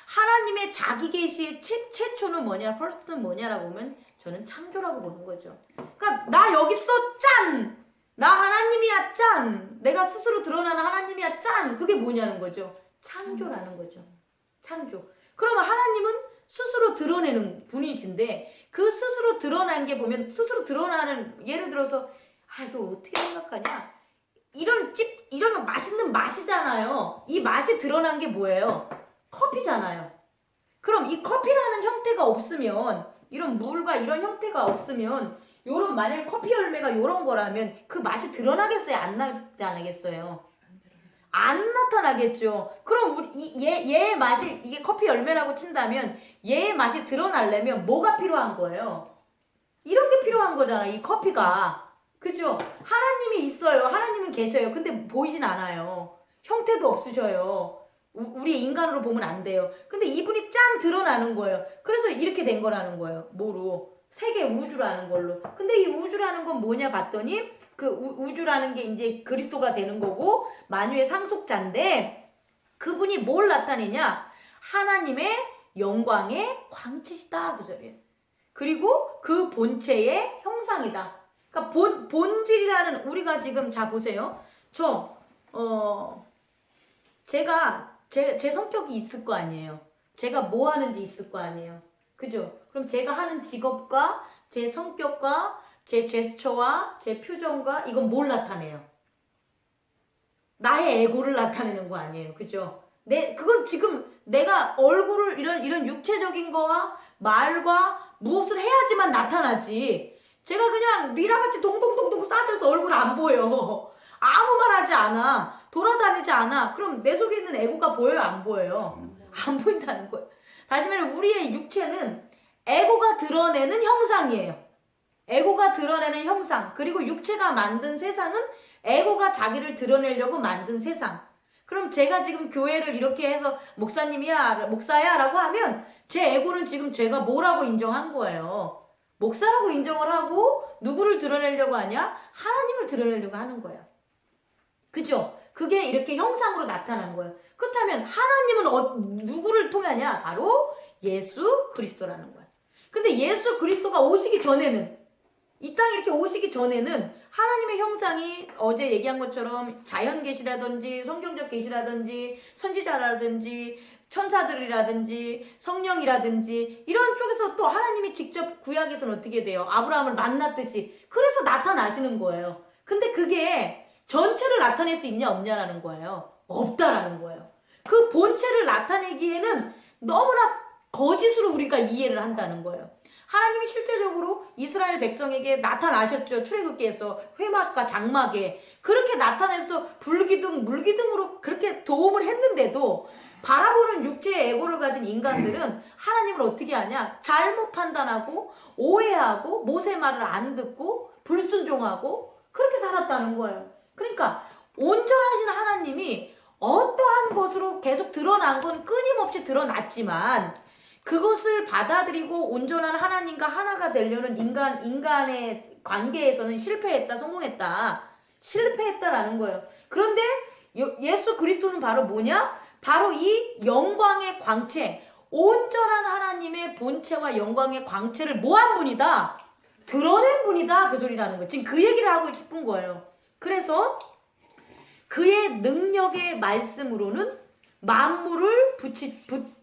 하나님의 자기 계시의 최초는 뭐냐, 퍼스트는 뭐냐라고 보면 저는 창조라고 보는 거죠. 그러니까 나 여기 있어, 짠! 나 하나님이야, 짠! 내가 스스로 드러나는 하나님이야, 짠! 그게 뭐냐는 거죠. 창조라는 거죠. 창조. 그러면 하나님은 스스로 드러내는 분이신데, 그 스스로 드러난 게 보면, 스스로 드러나는, 예를 들어서 이거 어떻게 생각하냐, 이런 맛있는 맛이잖아요. 이 맛이 드러난 게 뭐예요? 커피잖아요. 그럼 이 커피라는 형태가 없으면, 이런 물과 이런 형태가 없으면, 만약에 커피 열매가 요런 거라면 그 맛이 드러나겠어요? 안 나타나겠어요? 안 나타나겠죠. 그럼 얘의 맛이, 이게 커피 열매라고 친다면 얘의 맛이 드러나려면 뭐가 필요한 거예요? 이런 게 필요한 거잖아, 이 커피가. 그죠? 하나님이 있어요. 하나님은 계셔요. 근데 보이진 않아요. 형태도 없으셔요. 우리 인간으로 보면 안 돼요. 근데 이분이 짠 드러나는 거예요. 그래서 이렇게 된 거라는 거예요. 뭐로? 세계 우주라는 걸로. 근데 이 우주라는 건 뭐냐 봤더니 그 우주라는 게 이제 그리스도가 되는 거고 만유의 상속자인데 그분이 뭘 나타내냐? 하나님의 영광의 광채시다. 그 소리예요. 그리고 그 본체의 형상이다. 그러니까 본질이라는, 우리가 지금, 자 보세요. 제가 제 성격이 있을 거 아니에요. 제가 뭐 하는지 있을 거 아니에요. 그죠? 그럼 제가 하는 직업과 제 성격과 제 제스처와 제 표정과 이건 뭘 나타내요? 나의 에고를 나타내는 거 아니에요. 그죠? 그건 지금 내가 얼굴을 이런 육체적인 거와 말과 무엇을 해야지만 나타나지. 제가 그냥 미라같이 동동동동 싸져서 얼굴 안 보여. 아무 말 하지 않아. 돌아다니지 않아. 그럼 내 속에 있는 에고가 보여요? 안 보여요? 안 보인다는 거예요. 다시 말해 우리의 육체는 에고가 드러내는 형상이에요. 에고가 드러내는 형상. 그리고 육체가 만든 세상은 에고가 자기를 드러내려고 만든 세상. 그럼 제가 지금 교회를 이렇게 해서 목사님이야, 목사야 라고 하면 제 에고는 지금 제가 뭐라고 인정한 거예요. 목사라고 인정을 하고 누구를 드러내려고 하냐? 하나님을 드러내려고 하는 거예요. 그죠? 그게 이렇게 형상으로 나타난 거예요. 그렇다면 하나님은 누구를 통하냐? 바로 예수 그리스도라는 거예요. 근데 예수 그리스도가 오시기 전에는, 이 땅에 이렇게 오시기 전에는 하나님의 형상이 어제 얘기한 것처럼 자연 계시라든지 성경적 계시라든지 선지자라든지 천사들이라든지 성령이라든지 이런 쪽에서 또 하나님이 직접 구약에서는 어떻게 돼요? 아브라함을 만났듯이 그래서 나타나시는 거예요. 근데 그게 전체를 나타낼 수 있냐 없냐라는 거예요. 없다라는 거예요. 그 본체를 나타내기에는 너무나 거짓으로 우리가 이해를 한다는 거예요. 하나님이 실제적으로 이스라엘 백성에게 나타나셨죠. 출애굽기에서 회막과 장막에 그렇게 나타내서 불기둥, 물기둥으로 그렇게 도움을 했는데도 바라보는 육체의 에고를 가진 인간들은 하나님을 어떻게 하냐? 잘못 판단하고 오해하고 모세 말을 안 듣고 불순종하고 그렇게 살았다는 거예요. 그러니까 온전하신 하나님이 어떠한 것으로 계속 드러난 건 끊임없이 드러났지만 그것을 받아들이고 온전한 하나님과 하나가 되려는 인간의 관계에서는 실패했다, 성공했다. 실패했다라는 거예요. 그런데 예수 그리스도는 바로 뭐냐? 바로 이 영광의 광채, 온전한 하나님의 본체와 영광의 광채를 뭐한 분이다? 드러낸 분이다. 그 소리라는 거예요. 지금 그 얘기를 하고 싶은 거예요. 그래서 그의 능력의 말씀으로는 만물을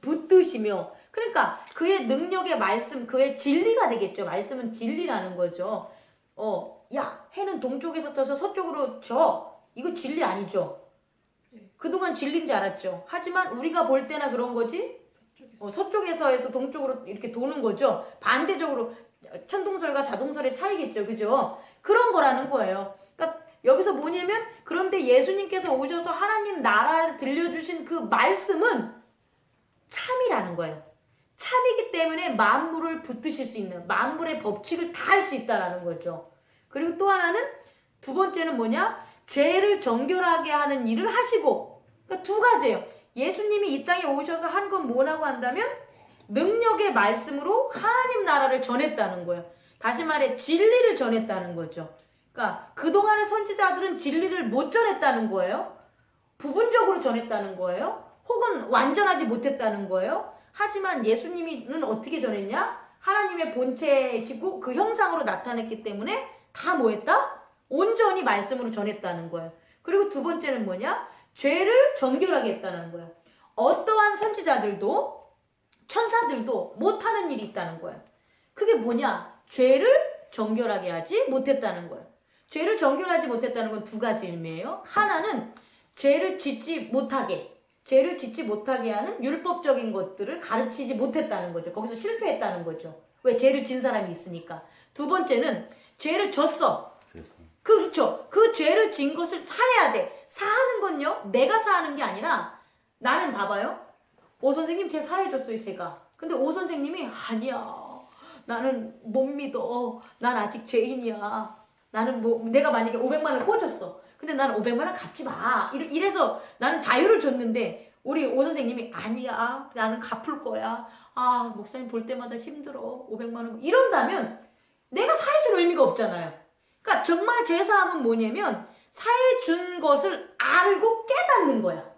붙드시며 그러니까 그의 능력의 말씀, 그의 진리가 되겠죠. 말씀은 진리라는 거죠. 야, 해는 동쪽에서 떠서 서쪽으로 져. 이거 진리 아니죠. 그동안 진리인 줄 알았죠. 하지만 우리가 볼 때나 그런 거지. 서쪽에서 해서 동쪽으로 이렇게 도는 거죠. 반대적으로 천동설과 자동설의 차이겠죠. 그죠? 그런 거라는 거예요. 그러니까 여기서 뭐냐면 그런데 예수님께서 오셔서 하나님 나라를 들려주신 그 말씀은 참이라는 거예요. 참이기 때문에 만물을 붙드실 수 있는 만물의 법칙을 다 할 수 있다라는 거죠. 그리고 또 하나는 두 번째는 뭐냐? 죄를 정결하게 하는 일을 하시고 그러니까 두 가지예요. 예수님이 이 땅에 오셔서 한 건 뭐라고 한다면 능력의 말씀으로 하나님 나라를 전했다는 거예요. 다시 말해 진리를 전했다는 거죠. 그러니까 그동안의 선지자들은 진리를 못 전했다는 거예요. 부분적으로 전했다는 거예요. 혹은 완전하지 못했다는 거예요. 하지만 예수님은 어떻게 전했냐? 하나님의 본체이시고 그 형상으로 나타냈기 때문에 다 뭐했다? 온전히 말씀으로 전했다는 거예요. 그리고 두 번째는 뭐냐? 죄를 정결하게 했다는 거예요. 어떠한 선지자들도 천사들도 못하는 일이 있다는 거예요. 그게 뭐냐? 죄를 정결하게 하지 못했다는 거예요. 죄를 정결하지 못했다는 건 두 가지 의미예요. 하나는 죄를 짓지 못하게 하는 율법적인 것들을 가르치지 못했다는 거죠. 거기서 실패했다는 거죠. 왜? 죄를 진 사람이 있으니까. 두 번째는 죄를 졌어. 그렇죠. 그 죄를 진 것을 사해야 돼. 사하는 건요. 내가 사하는 게 아니라 나는 봐봐요. 오 선생님 죄 사해줬어요. 제가. 근데 오 선생님이 아니야. 나는 못 믿어. 난 아직 죄인이야. 나는 내가 만약에 500만 원을 꽂았어. 근데 나는 500만 원 갚지 마. 이래서 나는 자유를 줬는데 우리 오 선생님이 아니야. 나는 갚을 거야. 아, 목사님 볼 때마다 힘들어. 500만 원. 이런다면 내가 사해줄 의미가 없잖아요. 그러니까 정말 죄사함은 뭐냐면 사해준 것을 알고 깨닫는 거야.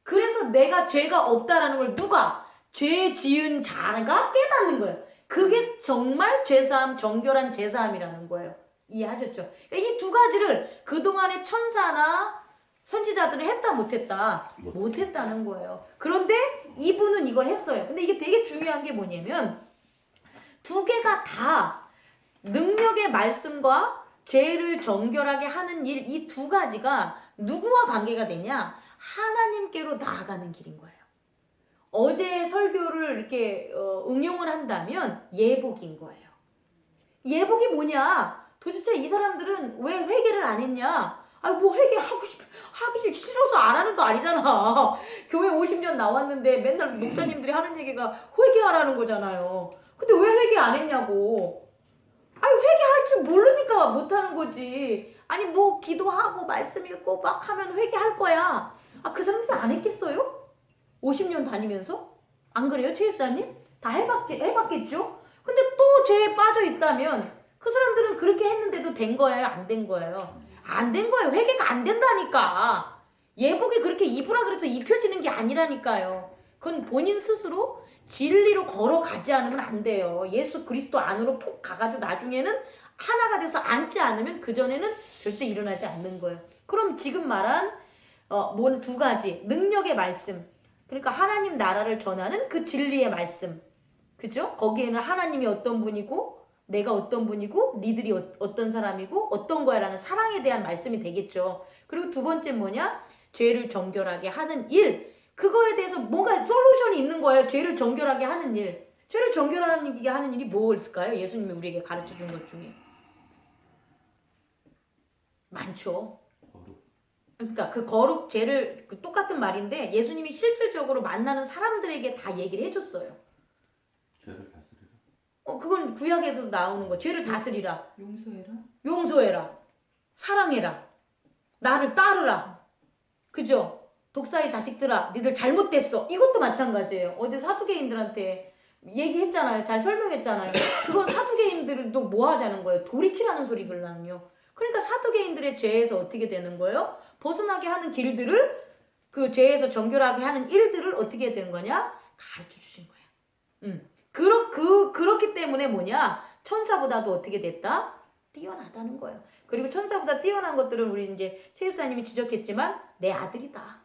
그래서 내가 죄가 없다라는 걸 누가? 죄 지은 자가 깨닫는 거예요. 그게 정말 죄사함, 정결한 죄사함이라는 거예요. 이해하셨죠? 그러니까 이 두 가지를 그동안의 천사나 선지자들은 했다 못했다? 못했다는 거예요. 그런데 이분은 이걸 했어요. 근데 이게 되게 중요한 게 뭐냐면 두 개가 다 능력의 말씀과 죄를 정결하게 하는 일, 이 두 가지가 누구와 관계가 되냐? 하나님께로 나아가는 길인 거예요. 어제의 설교를 이렇게 응용을 한다면 예복인 거예요. 예복이 뭐냐? 도대체 이 사람들은 왜 회개를 안 했냐? 아니 뭐 회개하기 싫어서 안 하는 거 아니잖아. 교회 50년 나왔는데 맨날 목사님들이 하는 얘기가 회개하라는 거잖아요. 근데 왜 회개 안 했냐고. 아니 회개할 줄 모르니까 못 하는 거지. 아니 뭐 기도하고 말씀 읽고 막 하면 회개할 거야. 아, 그 사람들이 안 했겠어요? 50년 다니면서? 안 그래요, 최 집사님? 다 해봤겠죠? 근데 또 죄에 빠져 있다면 그 사람들은 그렇게 했는데도 된 거예요? 안 된 거예요? 안 된 거예요. 회개가 안 된다니까. 예복이 그렇게 입으라 그래서 입혀지는 게 아니라니까요. 그건 본인 스스로 진리로 걸어가지 않으면 안 돼요. 예수 그리스도 안으로 푹 가가지고 나중에는 하나가 돼서 앉지 않으면 그전에는 절대 일어나지 않는 거예요. 그럼 지금 말한 두 가지 능력의 말씀, 그러니까 하나님 나라를 전하는 그 진리의 말씀, 그죠? 거기에는 하나님이 어떤 분이고 내가 어떤 분이고 니들이 어떤 사람이고 어떤 거야 라는 사랑에 대한 말씀이 되겠죠. 그리고 두 번째 뭐냐? 죄를 정결하게 하는 일. 그거에 대해서 뭔가 솔루션이 있는 거예요. 죄를 정결하게 하는 일. 죄를 정결하게 하는 일이 뭐였을까요? 예수님이 우리에게 가르쳐 준 것 중에. 많죠. 그러니까 그 거룩, 죄를 똑같은 말인데 예수님이 실질적으로 만나는 사람들에게 다 얘기를 해줬어요. 죄를 다스리라. 그건 구약에서 나오는 거. 죄를 다스리라. 용서해라. 용서해라. 사랑해라. 나를 따르라. 그죠? 독사의 자식들아, 니들 잘못됐어. 이것도 마찬가지예요. 어제 사두개인들한테 얘기했잖아요. 잘 설명했잖아요. 그건 사두개인들도 뭐 하자는 거예요? 돌이키라는 소리걸랑요. 그러니까 사두개인들의 죄에서 어떻게 되는 거예요? 벗어나게 하는 길들을, 그 죄에서 정결하게 하는 일들을 어떻게 되는 거냐? 가르쳐 주신 거예요. 그렇기 때문에 뭐냐? 천사보다도 어떻게 됐다? 뛰어나다는 거예요. 그리고 천사보다 뛰어난 것들은 우리 이제 최 집사님이 지적했지만 내 아들이다.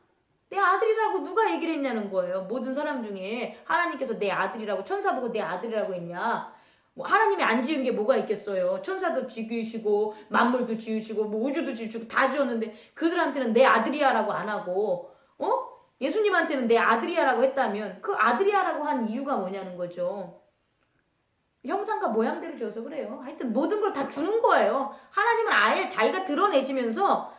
내 아들이라고 누가 얘기를 했냐는 거예요. 모든 사람 중에 하나님께서 내 아들이라고, 천사 보고 내 아들이라고 했냐? 뭐 하나님이 안 지은 게 뭐가 있겠어요? 천사도 지으시고 만물도 지으시고 뭐 우주도 지으시고 다 지었는데 그들한테는 내 아들이야라고 안 하고 예수님한테는 내 아들이야라고 했다면 그 아들이야라고 한 이유가 뭐냐는 거죠. 형상과 모양대로 지어서 그래요. 하여튼 모든 걸 다 주는 거예요. 하나님은 아예 자기가 드러내면서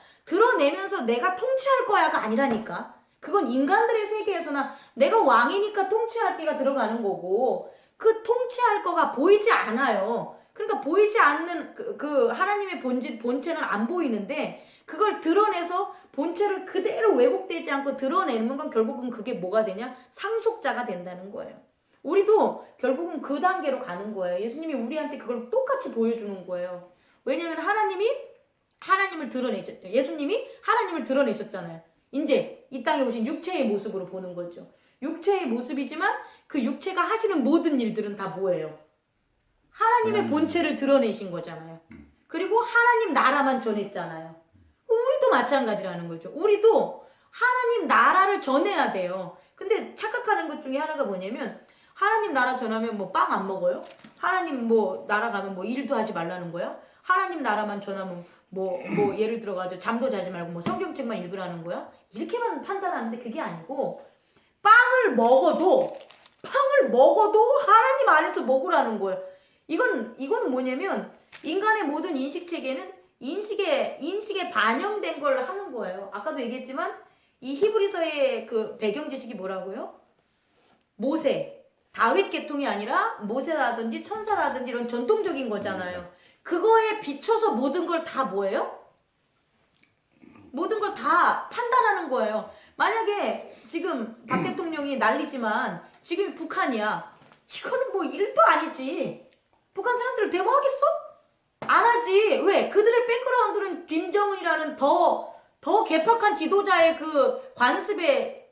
내가 통치할 거야가 아니라니까. 그건 인간들의 세계에서나 내가 왕이니까 통치할 게가 들어가는 거고 그 통치할 거가 보이지 않아요. 그러니까 보이지 않는 그 하나님의 본체는 안 보이는데 그걸 드러내서 본체를 그대로 왜곡되지 않고 드러내는 건 결국은 그게 뭐가 되냐? 상속자가 된다는 거예요. 우리도 결국은 그 단계로 가는 거예요. 예수님이 우리한테 그걸 똑같이 보여주는 거예요. 왜냐하면 하나님을 드러내셨죠. 예수님이 하나님을 드러내셨잖아요. 이제 이 땅에 오신 육체의 모습으로 보는 거죠. 육체의 모습이지만 그 육체가 하시는 모든 일들은 다 뭐예요? 하나님의 본체를 드러내신 거잖아요. 그리고 하나님 나라만 전했잖아요. 우리도 마찬가지라는 거죠. 우리도 하나님 나라를 전해야 돼요. 근데 착각하는 것 중에 하나가 뭐냐면 하나님 나라 전하면 뭐 빵 안 먹어요? 하나님 뭐 나라 가면 뭐 일도 하지 말라는 거야? 하나님 나라만 전하면 뭐 예를 들어가지고 잠도 자지 말고 뭐 성경책만 읽으라는 거야? 이렇게만 판단하는데 그게 아니고 빵을 먹어도 하나님 안에서 먹으라는 거예요. 이건 뭐냐면 인간의 모든 인식 체계는 인식에 반영된 걸 하는 거예요. 아까도 얘기했지만 이 히브리서의 그 배경 지식이 뭐라고요? 모세, 다윗 계통이 아니라 모세라든지 천사라든지 이런 전통적인 거잖아요. 그거에 비춰서 모든 걸 다 뭐예요? 모든 걸 다 판단하는 거예요. 만약에 지금 박 대통령이 난리지만 지금 북한이야. 이거는 뭐 일도 아니지. 북한 사람들 데모하겠어? 안 하지. 왜? 그들의 백그라운드는 김정은이라는 더 개팍한 지도자의 그 관습에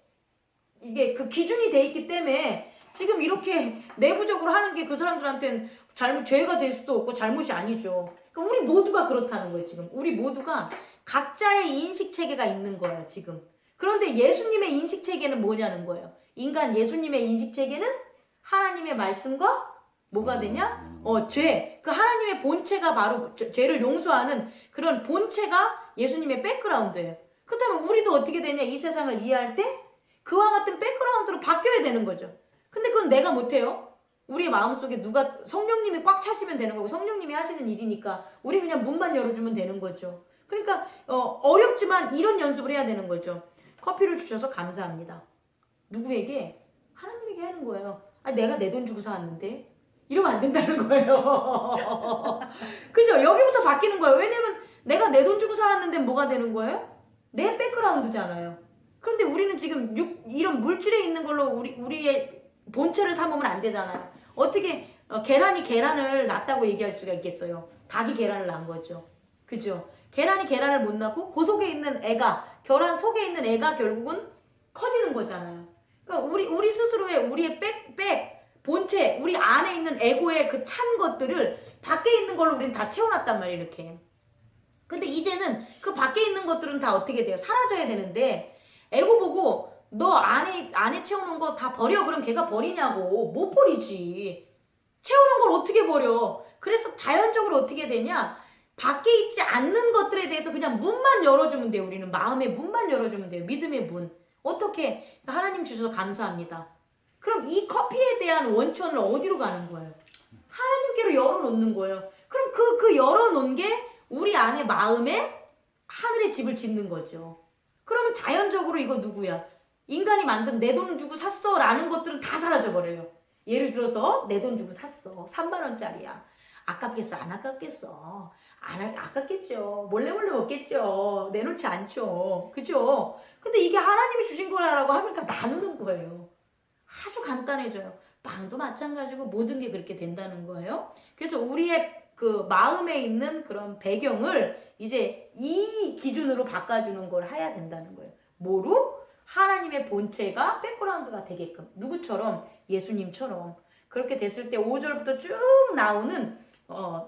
이게 그 기준이 돼 있기 때문에 지금 이렇게 내부적으로 하는 게 그 사람들한테는 죄가 될 수도 없고 잘못이 아니죠. 그러니까 우리 모두가 그렇다는 거예요, 지금. 우리 모두가 각자의 인식 체계가 있는 거예요, 지금. 그런데 예수님의 인식 체계는 뭐냐는 거예요. 인간 예수님의 인식 체계는 하나님의 말씀과 뭐가 되냐? 죄. 그 하나님의 본체가 바로 죄를 용서하는 그런 본체가 예수님의 백그라운드예요. 그렇다면 우리도 어떻게 되냐? 이 세상을 이해할 때 그와 같은 백그라운드로 바뀌어야 되는 거죠. 근데 그건 내가 못해요. 우리의 마음속에 누가 성령님이 꽉 차시면 되는 거고 성령님이 하시는 일이니까 우리 그냥 문만 열어주면 되는 거죠. 그러니까 어렵지만 이런 연습을 해야 되는 거죠. 커피를 주셔서 감사합니다. 누구에게? 하나님에게 하는 거예요. 아니, 내가 내 돈 주고 사왔는데 이러면 안 된다는 거예요. 그죠? 여기부터 바뀌는 거예요. 왜냐면 내가 내 돈 주고 사왔는데 뭐가 되는 거예요? 내 백그라운드잖아요. 그런데 우리는 지금 이런 물질에 있는 걸로 우리의 본체를 삼으면 안 되잖아요. 어떻게 계란이 계란을 낳았다고 얘기할 수가 있겠어요? 닭이 계란을 낳은 거죠. 그죠? 계란이 계란을 못 낳고 그 속에 있는 애가, 계란 속에 있는 애가 결국은 커지는 거잖아요. 그러니까 우리 스스로의 우리의 본체, 우리 안에 있는 에고의 그 찬 것들을 밖에 있는 걸로 우리는 다 채워놨단 말이에요, 이렇게. 근데 이제는 그 밖에 있는 것들은 다 어떻게 돼요? 사라져야 되는데, 에고 보고 너 안에 채워놓은 거 다 버려. 그럼 걔가 버리냐고. 못 버리지. 채워놓은 걸 어떻게 버려. 그래서 자연적으로 어떻게 되냐. 밖에 있지 않는 것들에 대해서 그냥 문만 열어주면 돼요. 우리는 마음의 문만 열어주면 돼요. 믿음의 문. 어떻게? 하나님 주셔서 감사합니다. 그럼 이 커피에 대한 원천을 어디로 가는 거예요? 하나님께로 열어놓는 거예요. 그럼 그 열어놓은 게 우리 안에 마음에 하늘의 집을 짓는 거죠. 그러면 자연적으로 이거 누구야? 인간이 만든 내 돈 주고 샀어 라는 것들은 다 사라져버려요. 예를 들어서 내 돈 주고 샀어. 3만 원짜리야. 아깝겠어? 안 아깝겠어? 안 아깝겠죠. 몰래 먹겠죠. 내놓지 않죠. 그죠? 근데 이게 하나님이 주신 거라고 하니까 나누는 거예요. 아주 간단해져요. 빵도 마찬가지고 모든 게 그렇게 된다는 거예요. 그래서 우리의 그 마음에 있는 그런 배경을 이제 이 기준으로 바꿔주는 걸 해야 된다는 거예요. 뭐로? 하나님의 본체가 백그라운드가 되게끔. 누구처럼? 예수님처럼. 그렇게 됐을 때 5절부터 쭉 나오는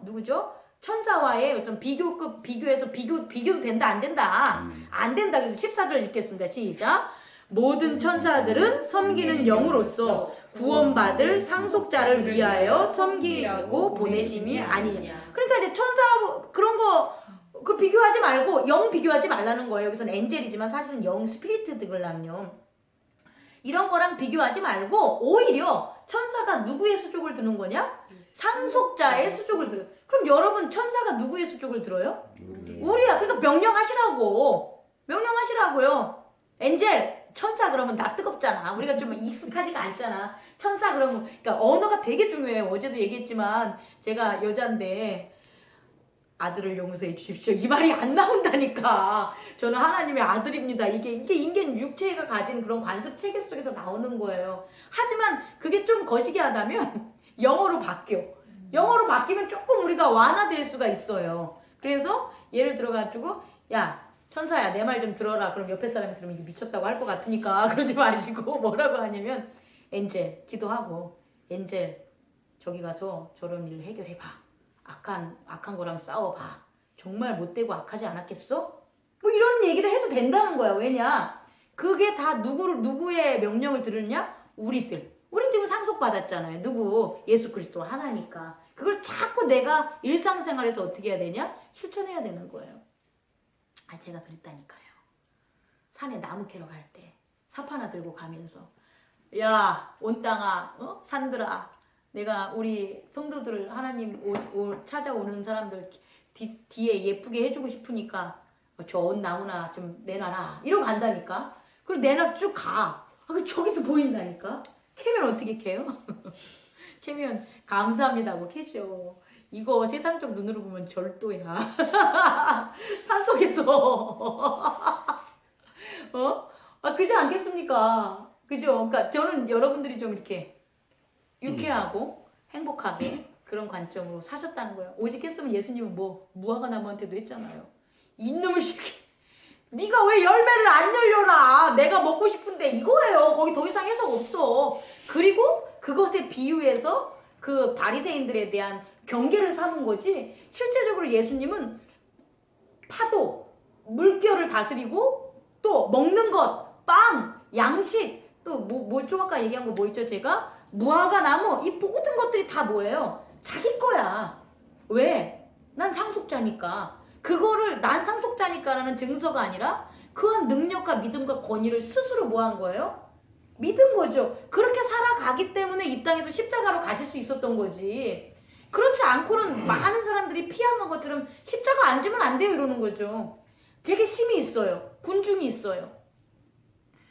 누구죠? 천사와의 어떤 비교해서 비교도 된다 안 된다. 안 된다. 그래서 14절 읽겠습니다. 시작. 모든 천사들은 섬기는 영으로서 구원받을 상속자를 위하여 섬기라고 보내심이 아니냐. 그러니까 이제 천사 그런 거 그 비교하지 말고 영 비교하지 말라는 거예요. 여기서는 엔젤이지만 사실은 영 스피리트들랑요. 이런 거랑 비교하지 말고 오히려 천사가 누구의 수족을 드는 거냐? 상속자의 수족을 들어요. 그럼 여러분 천사가 누구의 수족을 들어요? 우리야. 그러니까 명령하시라고요. 엔젤, 천사 그러면 나 뜨겁잖아. 우리가 좀 익숙하지가 않잖아. 천사 그러면 그러니까 언어가 되게 중요해요. 어제도 얘기했지만 제가 여잔데 아들을 용서해 주십시오. 이 말이 안 나온다니까. 저는 하나님의 아들입니다. 이게 인간 육체가 가진 그런 관습 체계 속에서 나오는 거예요. 하지만 그게 좀 거시기하다면 영어로 바뀌어. 영어로 바뀌면 조금 우리가 완화될 수가 있어요. 그래서 예를 들어가지고 야 천사야 내 말 좀 들어라. 그럼 옆에 사람이 들으면 이게 미쳤다고 할 것 같으니까 그러지 마시고 뭐라고 하냐면 엔젤 기도하고 엔젤 저기 가서 저런 일 해결해봐. 악한 거랑 싸워봐. 정말 못되고 악하지 않았겠어? 뭐 이런 얘기를 해도 된다는 거야. 왜냐? 그게 다 누구의 명령을 들으냐? 우리들. 우린 지금 상속받았잖아요. 누구? 예수 그리스도 하나니까. 그걸 자꾸 내가 일상생활에서 어떻게 해야 되냐? 실천해야 되는 거예요. 제가 그랬다니까요. 산에 나무 캐러 갈 때 삽 하나 들고 가면서 야, 온 땅아, 산들아 내가 우리 성도들 하나님 찾아오는 사람들 뒤에 예쁘게 해주고 싶으니까 좋은 나무나 좀 내놔라. 이러고 간다니까. 그리고 내놔 쭉 가. 저기서 보인다니까. 캐면 어떻게 캐요? 캐면 감사합니다 하고 캐죠. 이거 세상적 눈으로 보면 절도야. 산속에서. 그지 않겠습니까? 그죠? 그러니까 저는 여러분들이 좀 이렇게 유쾌하고 행복하게 그런 관점으로 사셨다는 거예요. 오직 했으면 예수님은 무화과 나무한테도 했잖아요. 이놈의 새끼. 네가 왜 열매를 안 열려라. 내가 먹고 싶은데 이거예요. 거기 더 이상 해석 없어. 그리고 그것에 비유해서 그 바리새인들에 대한 경계를 삼은 거지. 실제적으로 예수님은 파도, 물결을 다스리고 또 먹는 것, 빵, 양식 또 좀 아까 얘기한 거 뭐 있죠? 제가 무화과 나무 이 모든 것들이 다 뭐예요? 자기 거야. 왜? 난 상속자니까. 그거를 난 상속자니까라는 증서가 아니라 그한 능력과 믿음과 권위를 스스로 뭐 한 거예요? 믿은 거죠. 그렇게 살아가기 때문에 이 땅에서 십자가로 가실 수 있었던 거지. 그렇지 않고는 많은 사람들이 피하는 것처럼 십자가 안 지면 안 돼요 이러는 거죠. 되게 힘이 있어요. 군중이 있어요.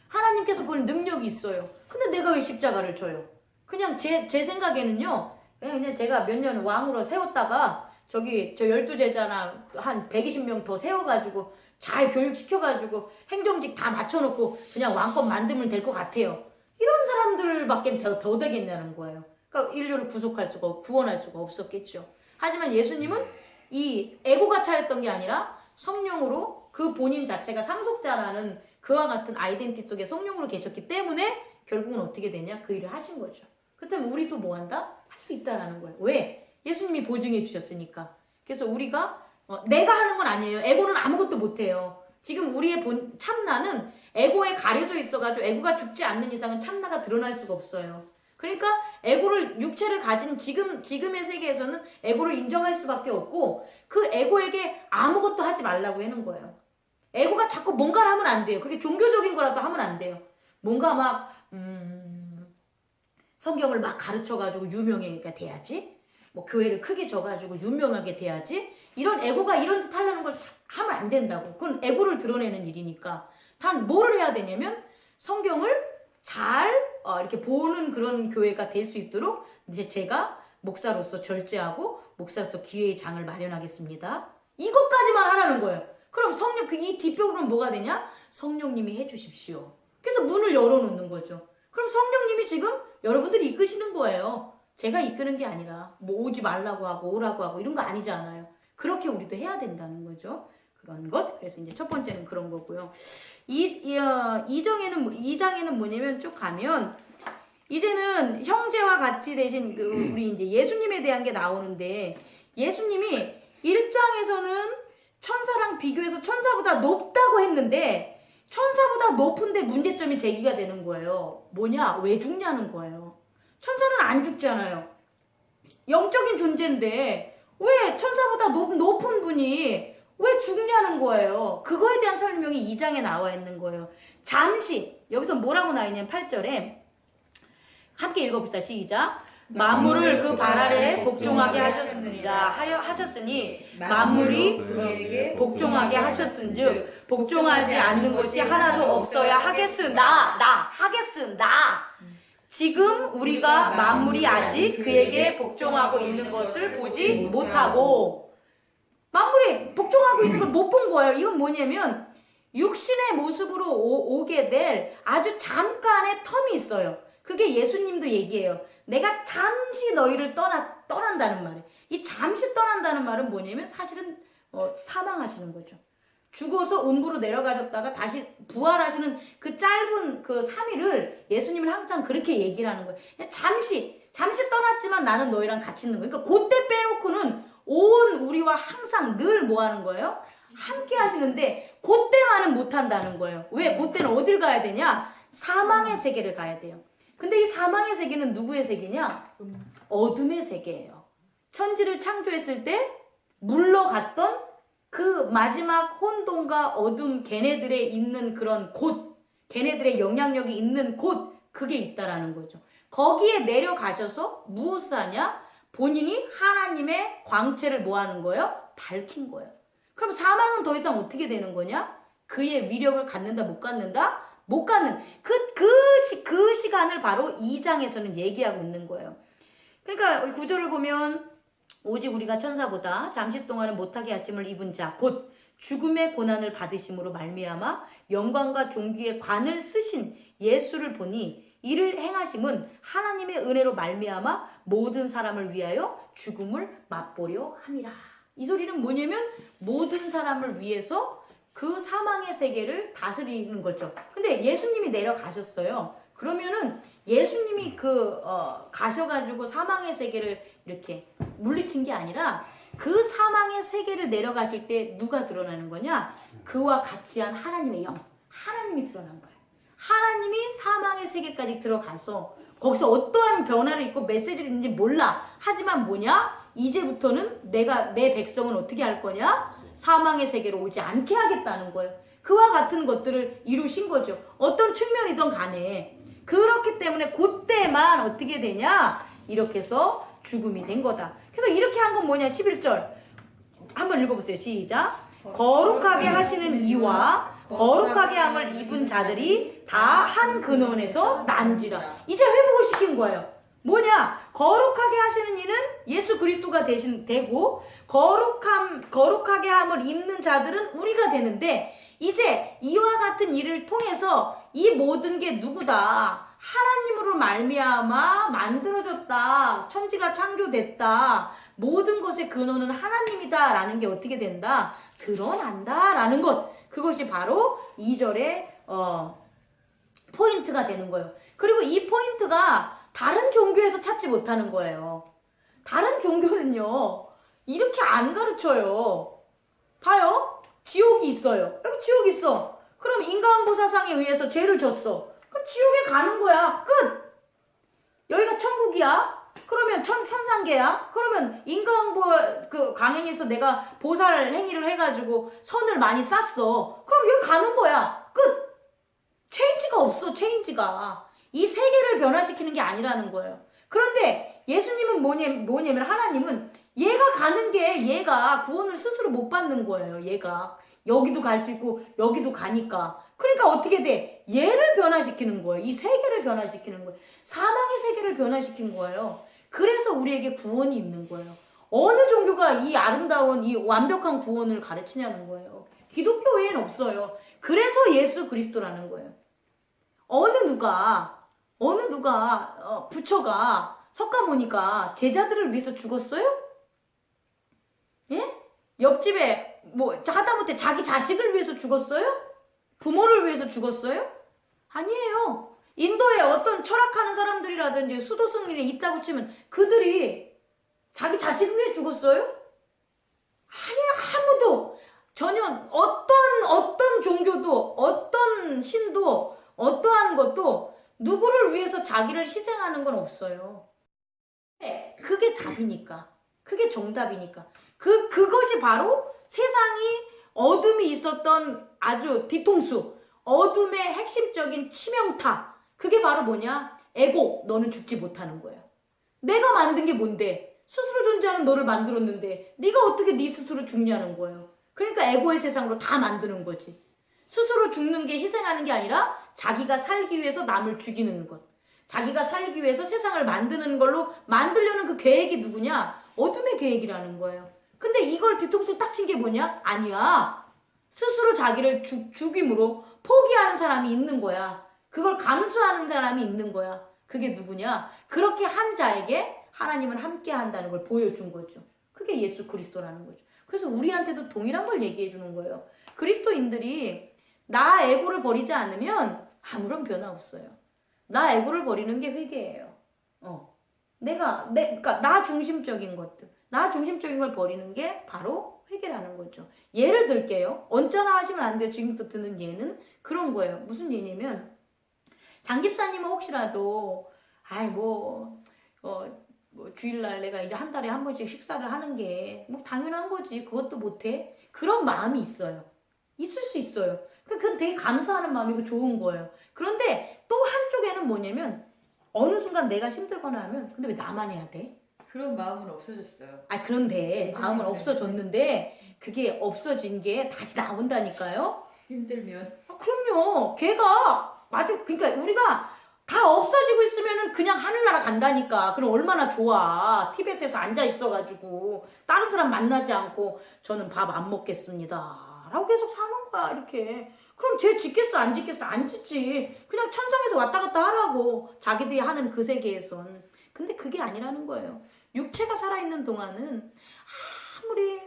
하나님께서 보는 능력이 있어요. 근데 내가 왜 십자가를 져요? 그냥 제 생각에는요. 그냥 제가 몇 년 왕으로 세웠다가 저 12제자나 한 120명 더 세워가지고 잘 교육시켜가지고 행정직 다 맞춰놓고 그냥 왕권 만들면 될 것 같아요. 이런 사람들밖에 더 되겠냐는 거예요. 그러니까 인류를 구원할 수가 없었겠죠. 하지만 예수님은 이 에고가 차였던 게 아니라 성령으로 그 본인 자체가 상속자라는 그와 같은 아이덴티티 속에 성령으로 계셨기 때문에 결국은 어떻게 되냐? 그 일을 하신 거죠. 그렇다면 우리도 뭐 한다? 할 수 있다라는 거예요. 왜? 예수님이 보증해 주셨으니까. 그래서 우리가 내가 하는 건 아니에요. 에고는 아무것도 못해요. 지금 우리의 참나는 에고에 가려져 있어가지고 에고가 죽지 않는 이상은 참나가 드러날 수가 없어요. 그러니까 에고를 육체를 가진 지금의 세계에서는 에고를 인정할 수밖에 없고 그 에고에게 아무것도 하지 말라고 하는 거예요. 에고가 자꾸 뭔가를 하면 안 돼요. 그게 종교적인 거라도 하면 안 돼요. 뭔가 막 성경을 막 가르쳐가지고 유명하게 돼야지. 뭐 교회를 크게 져가지고 유명하게 돼야지. 이런 에고가 이런 짓 하려는 걸 하면 안 된다고. 그건 에고를 드러내는 일이니까. 단 뭐를 해야 되냐면 성경을 잘 이렇게 보는 그런 교회가 될 수 있도록 이제 제가 목사로서 절제하고 목사로서 기회의 장을 마련하겠습니다. 이것까지만 하라는 거예요. 그럼 성령 이 뒷부분은 뭐가 되냐? 성령님이 해주십시오. 그래서 문을 열어놓는 거죠. 그럼 성령님이 지금 여러분들이 이끄시는 거예요. 제가 이끄는 게 아니라 뭐 오지 말라고 하고 오라고 하고 이런 거 아니잖아요. 그렇게 우리도 해야 된다는 거죠. 그런 것. 그래서 이제 첫 번째는 그런 거고요. 이 장에는 뭐냐면 쭉 가면 이제는 형제와 같이 되신 우리 이제 예수님에 대한 게 나오는데 예수님이 1장에서는 천사랑 비교해서 천사보다 높다고 했는데 천사보다 높은데 문제점이 제기가 되는 거예요. 뭐냐? 왜 죽냐는 거예요. 천사는 안 죽잖아요. 영적인 존재인데 왜 천사보다 높은 분이 왜 죽냐는 거예요. 그거에 대한 설명이 2장에 나와 있는 거예요. 잠시 여기서 뭐라고 나와 있냐면 8절에 함께 읽어봅시다. 시작. 만물을 그 발 아래 복종하게 하셨으니 만물이 그에게 복종하게 하셨은즉 복종하지 않는 것이 하나도 없어야 하겠으나 지금 우리가 만물이 아직 그에게 복종하고 있는 것을 보지 못하고 만물이 복종하고 있는 걸 못 본 거예요. 이건 뭐냐면 육신의 모습으로 오게 될 아주 잠깐의 텀이 있어요. 그게 예수님도 얘기해요. 내가 잠시 너희를 떠난다는 말이에요. 이 잠시 떠난다는 말은 뭐냐면 사실은 사망하시는 거죠. 죽어서 음부로 내려가셨다가 다시 부활하시는 그 짧은 그 3일을 예수님은 항상 그렇게 얘기를 하는 거예요. 잠시 떠났지만 나는 너희랑 같이 있는 거예요. 그러니까 그때 빼놓고는 온 우리와 항상 늘 뭐 하는 거예요? 함께 하시는데 그때만은 못 한다는 거예요. 왜? 그때는 어딜 가야 되냐? 사망의 세계를 가야 돼요. 근데 이 사망의 세계는 누구의 세계냐? 어둠의 세계예요. 천지를 창조했을 때 물러갔던 그 마지막 혼돈과 어둠 걔네들의 있는 그런 곳, 걔네들의 영향력이 있는 곳, 그게 있다라는 거죠. 거기에 내려가셔서 무엇을 하냐? 본인이 하나님의 광채를 뭐 하는 거예요? 밝힌 거예요. 그럼 사망은 더 이상 어떻게 되는 거냐? 그의 위력을 갖는다, 못 갖는다? 못 갖는 그 시간을 바로 2장에서는 얘기하고 있는 거예요. 그러니까 우리 구절을 보면 오직 우리가 천사보다 잠시 동안은 못하게 하심을 입은 자 곧 죽음의 고난을 받으심으로 말미암아 영광과 존귀의 관을 쓰신 예수를 보니 이를 행하심은 하나님의 은혜로 말미암아 모든 사람을 위하여 죽음을 맛보려 함이라. 이 소리는 뭐냐면 모든 사람을 위해서 그 사망의 세계를 다스리는 거죠. 근데 예수님이 내려가셨어요. 그러면은 예수님이 가셔가지고 사망의 세계를 이렇게 물리친 게 아니라 그 사망의 세계를 내려가실 때 누가 드러나는 거냐? 그와 같이 한 하나님의 영, 하나님이 드러난 거예요. 하나님이 사망의 세계까지 들어가서 거기서 어떠한 변화를 있고 메시지를 있는지 몰라. 하지만 뭐냐? 이제부터는 내 백성은 어떻게 할 거냐? 사망의 세계로 오지 않게 하겠다는 거예요. 그와 같은 것들을 이루신 거죠. 어떤 측면이든 간에. 그렇기 때문에 그때만 어떻게 되냐? 이렇게 해서 죽음이 된 거다. 그래서 이렇게 한 건 뭐냐? 11절 한번 읽어보세요. 시작. 거룩하게 하시는 이와 거룩하게 함을 입은 자들이 다 한 근원에서 난지라. 이제 회복을 시킨 거예요. 뭐냐? 거룩하게 하시는 이는 예수 그리스도가 되고 거룩하게 함을 입는 자들은 우리가 되는데 이제 이와 같은 일을 통해서 이 모든 게 누구다? 하나님으로 말미암아 만들어졌다. 천지가 창조됐다. 모든 것의 근원은 하나님이다 라는 게 어떻게 된다? 드러난다 라는 것. 그것이 바로 2절의 포인트가 되는 거예요. 그리고 이 포인트가 다른 종교에서 찾지 못하는 거예요. 다른 종교는요, 이렇게 안 가르쳐요. 봐요. 지옥이 있어요. 여기 지옥 있어. 그럼 인과응보사상에 의해서 죄를 졌어. 그럼 지옥에 가는 거야. 끝! 여기가 천국이야? 그러면 천상계야? 그러면 인과응보 그 강행에서 내가 보살 행위를 해가지고 선을 많이 쌓았어. 그럼 여기 가는 거야. 끝! 체인지가 없어, 체인지가. 이 세계를 변화시키는 게 아니라는 거예요. 그런데 예수님은 뭐냐면 하나님은 얘가 가는 게 얘가 구원을 스스로 못 받는 거예요. 얘가 여기도 갈 수 있고 여기도 가니까. 그러니까 어떻게 돼? 얘를 변화시키는 거예요. 이 세계를 변화시키는 거예요. 사망의 세계를 변화시킨 거예요. 그래서 우리에게 구원이 있는 거예요. 어느 종교가 이 아름다운 이 완벽한 구원을 가르치냐는 거예요. 기독교 외엔 없어요. 그래서 예수 그리스도라는 거예요. 어느 누가 부처가 석가모니가 제자들을 위해서 죽었어요? 예? 옆집에 뭐 하다못해 자기 자식을 위해서 죽었어요? 부모를 위해서 죽었어요? 아니에요. 인도에 어떤 철학하는 사람들이라든지 수도승리에 있다고 치면 그들이 자기 자식을 위해 죽었어요? 아니야. 아무도 전혀 어떤 종교도 어떤 신도 어떠한 것도 누구를 위해서 자기를 희생하는 건 없어요. 그게 답이니까. 그게 정답이니까. 그것이 바로 세상이 어둠이 있었던 아주 뒤통수, 어둠의 핵심적인 치명타. 그게 바로 뭐냐? 에고, 너는 죽지 못하는 거야. 내가 만든 게 뭔데? 스스로 존재하는 너를 만들었는데 네가 어떻게 네 스스로 죽냐는 거예요. 그러니까 에고의 세상으로 다 만드는 거지. 스스로 죽는 게 희생하는 게 아니라 자기가 살기 위해서 남을 죽이는 것. 자기가 살기 위해서 세상을 만드는 걸로 만들려는 그 계획이 누구냐? 어둠의 계획이라는 거예요. 근데 이걸 뒤통수 딱 친 게 뭐냐? 아니야. 스스로 자기를 죽임으로 포기하는 사람이 있는 거야. 그걸 감수하는 사람이 있는 거야. 그게 누구냐? 그렇게 한 자에게 하나님은 함께 한다는 걸 보여준 거죠. 그게 예수 그리스도라는 거죠. 그래서 우리한테도 동일한 걸 얘기해 주는 거예요. 그리스도인들이 나 에고를 버리지 않으면 아무런 변화 없어요. 나 에고를 버리는 게 회개예요. 그러니까 나 중심적인 것들, 나 중심적인 걸 버리는 게 바로 회개라는 거죠. 예를 들게요. 언짢아 하시면 안 돼요. 지금부터 듣는 예는 그런 거예요. 무슨 예냐면 장 집사님은 혹시라도 주일날 내가 이제 한 달에 한 번씩 식사를 하는 게 뭐 당연한 거지. 그것도 못해. 그런 마음이 있어요. 있을 수 있어요. 그건 되게 감사하는 마음이고 좋은 거예요. 그런데 또 한쪽에는 뭐냐면 어느 순간 내가 힘들거나 하면 근데 왜 나만 해야 돼? 그런 마음은 없어졌어요. 그런데 마음은 없어졌는데 그게 없어진 게 다시 나온다니까요. 힘들면. 그럼요. 걔가 맞아. 그러니까 우리가 다 없어지고 있으면은 그냥 하늘나라 간다니까. 그럼 얼마나 좋아. 티벳에서 앉아 있어가지고 다른 사람 만나지 않고 저는 밥 안 먹겠습니다. 라고 계속 사는 거야 이렇게. 그럼 쟤 짓겠어 안 짓겠어? 안 짓지. 그냥 천상에서 왔다 갔다 하라고. 자기들이 하는 그 세계에선. 근데 그게 아니라는 거예요. 육체가 살아있는 동안은 아무리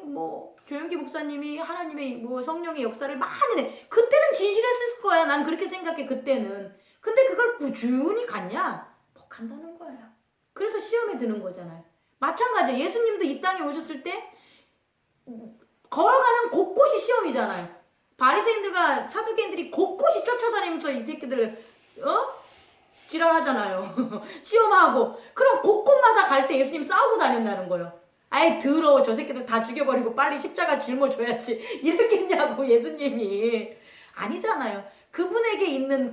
조영기 목사님이 하나님의 성령의 역사를 많이 내. 그때는 진실했을 거야. 난 그렇게 생각해 그때는. 근데 그걸 꾸준히 갔냐? 못 간다는 거예요. 그래서 시험에 드는 거잖아요. 마찬가지예요. 예수님도 이 땅에 오셨을 때 걸어가는 곳곳이 시험이잖아요. 바리새인들과 사두개인들이 곳곳이 쫓아다니면서 이 새끼들을 지랄하잖아요. 시험하고. 그럼 곳곳마다 갈 때 예수님 싸우고 다녔다는 거예요. 아이 더러워. 저 새끼들 다 죽여버리고 빨리 십자가 짊어져야지. 이랬겠냐고 예수님이. 아니잖아요. 그분에게 있는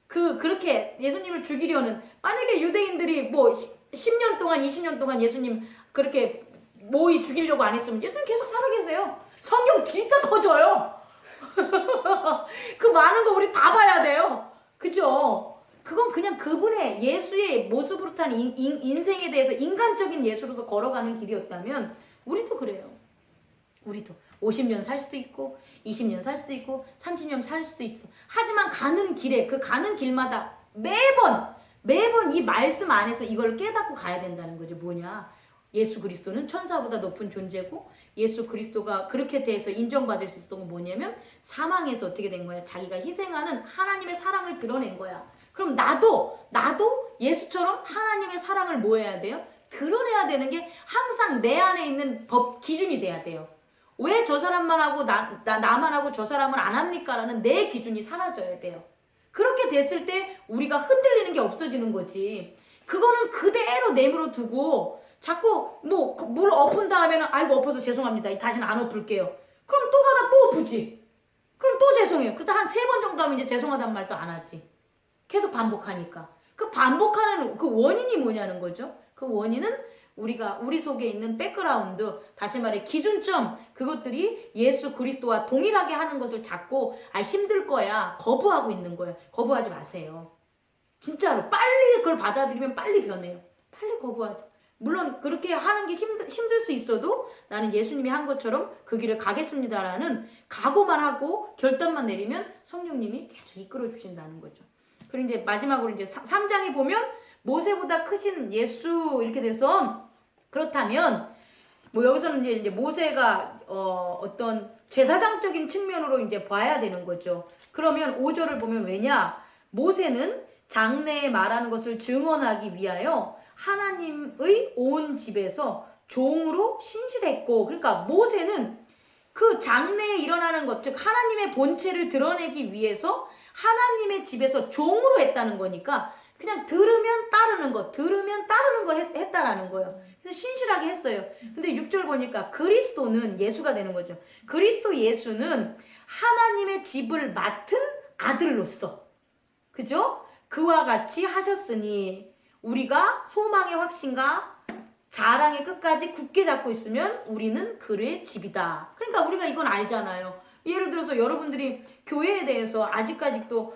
그렇게 예수님을 죽이려는, 만약에 유대인들이 10년 동안 20년 동안 예수님 그렇게 모의 죽이려고 안 했으면 예수님 계속 살아계세요. 성경 진짜 커져요. 그 많은 거 우리 다 봐야 돼요. 그죠? 그건 그냥 그분의 예수의 모습으로 탄 인생에 대해서 인간적인 예수로서 걸어가는 길이었다면 우리도 그래요. 우리도 50년 살 수도 있고 20년 살 수도 있고 30년 살 수도 있어. 하지만 가는 길에 그 가는 길마다 매번 이 말씀 안에서 이걸 깨닫고 가야 된다는 거죠. 뭐냐? 예수 그리스도는 천사보다 높은 존재고 예수 그리스도가 그렇게 돼서 인정받을 수 있었던 건 뭐냐면 사망에서 어떻게 된 거야? 자기가 희생하는 하나님의 사랑을 드러낸 거야. 그럼 나도 예수처럼 하나님의 사랑을 뭐 해야 돼요? 드러내야 되는 게 항상 내 안에 있는 법 기준이 돼야 돼요. 왜 저 사람만 하고 나만 하고 저 사람은 안 합니까? 라는 내 기준이 사라져야 돼요. 그렇게 됐을 때 우리가 흔들리는 게 없어지는 거지. 그거는 그대로 내버려 두고 자꾸 뭐 물 엎은 다음에는 아이고 엎어서 죄송합니다. 다시는 안 엎을게요. 그럼 또 가다 또 엎으지. 그럼 또 죄송해요. 그러다 한 3번 정도 하면 이제 죄송하다는 말도 안 하지. 계속 반복하니까. 그 반복하는 그 원인이 뭐냐는 거죠. 그 원인은 우리 속에 있는 백그라운드, 다시 말해 기준점, 그것들이 예수 그리스도와 동일하게 하는 것을 잡고 힘들 거야 거부하고 있는 거예요. 거부하지 마세요. 진짜로 빨리 그걸 받아들이면 빨리 변해요. 빨리 거부하자. 물론 그렇게 하는 게 힘들 수 있어도 나는 예수님이 한 것처럼 그 길을 가겠습니다라는 각오만 하고 결단만 내리면 성령님이 계속 이끌어 주신다는 거죠. 그리고 이제 마지막으로 이제 3장에 보면 모세보다 크신 예수 이렇게 돼서 그렇다면 뭐 여기서는 이제 모세가 어떤 제사장적인 측면으로 이제 봐야 되는 거죠. 그러면 5절을 보면 왜냐? 모세는 장래에 말하는 것을 증언하기 위하여 하나님의 온 집에서 종으로 신실했고, 그러니까 모세는 그 장래에 일어나는 것, 즉 하나님의 본체를 드러내기 위해서 하나님의 집에서 종으로 했다는 거니까 그냥 들으면 따르는 걸 했다라는 거예요. 그래서 신실하게 했어요. 근데 6절 보니까 그리스도는 예수가 되는 거죠. 그리스도 예수는 하나님의 집을 맡은 아들로서, 그죠? 그와 같이 하셨으니 우리가 소망의 확신과 자랑의 끝까지 굳게 잡고 있으면 우리는 그의 집이다. 그러니까 우리가 이건 알잖아요. 예를 들어서 여러분들이 교회에 대해서 아직까지도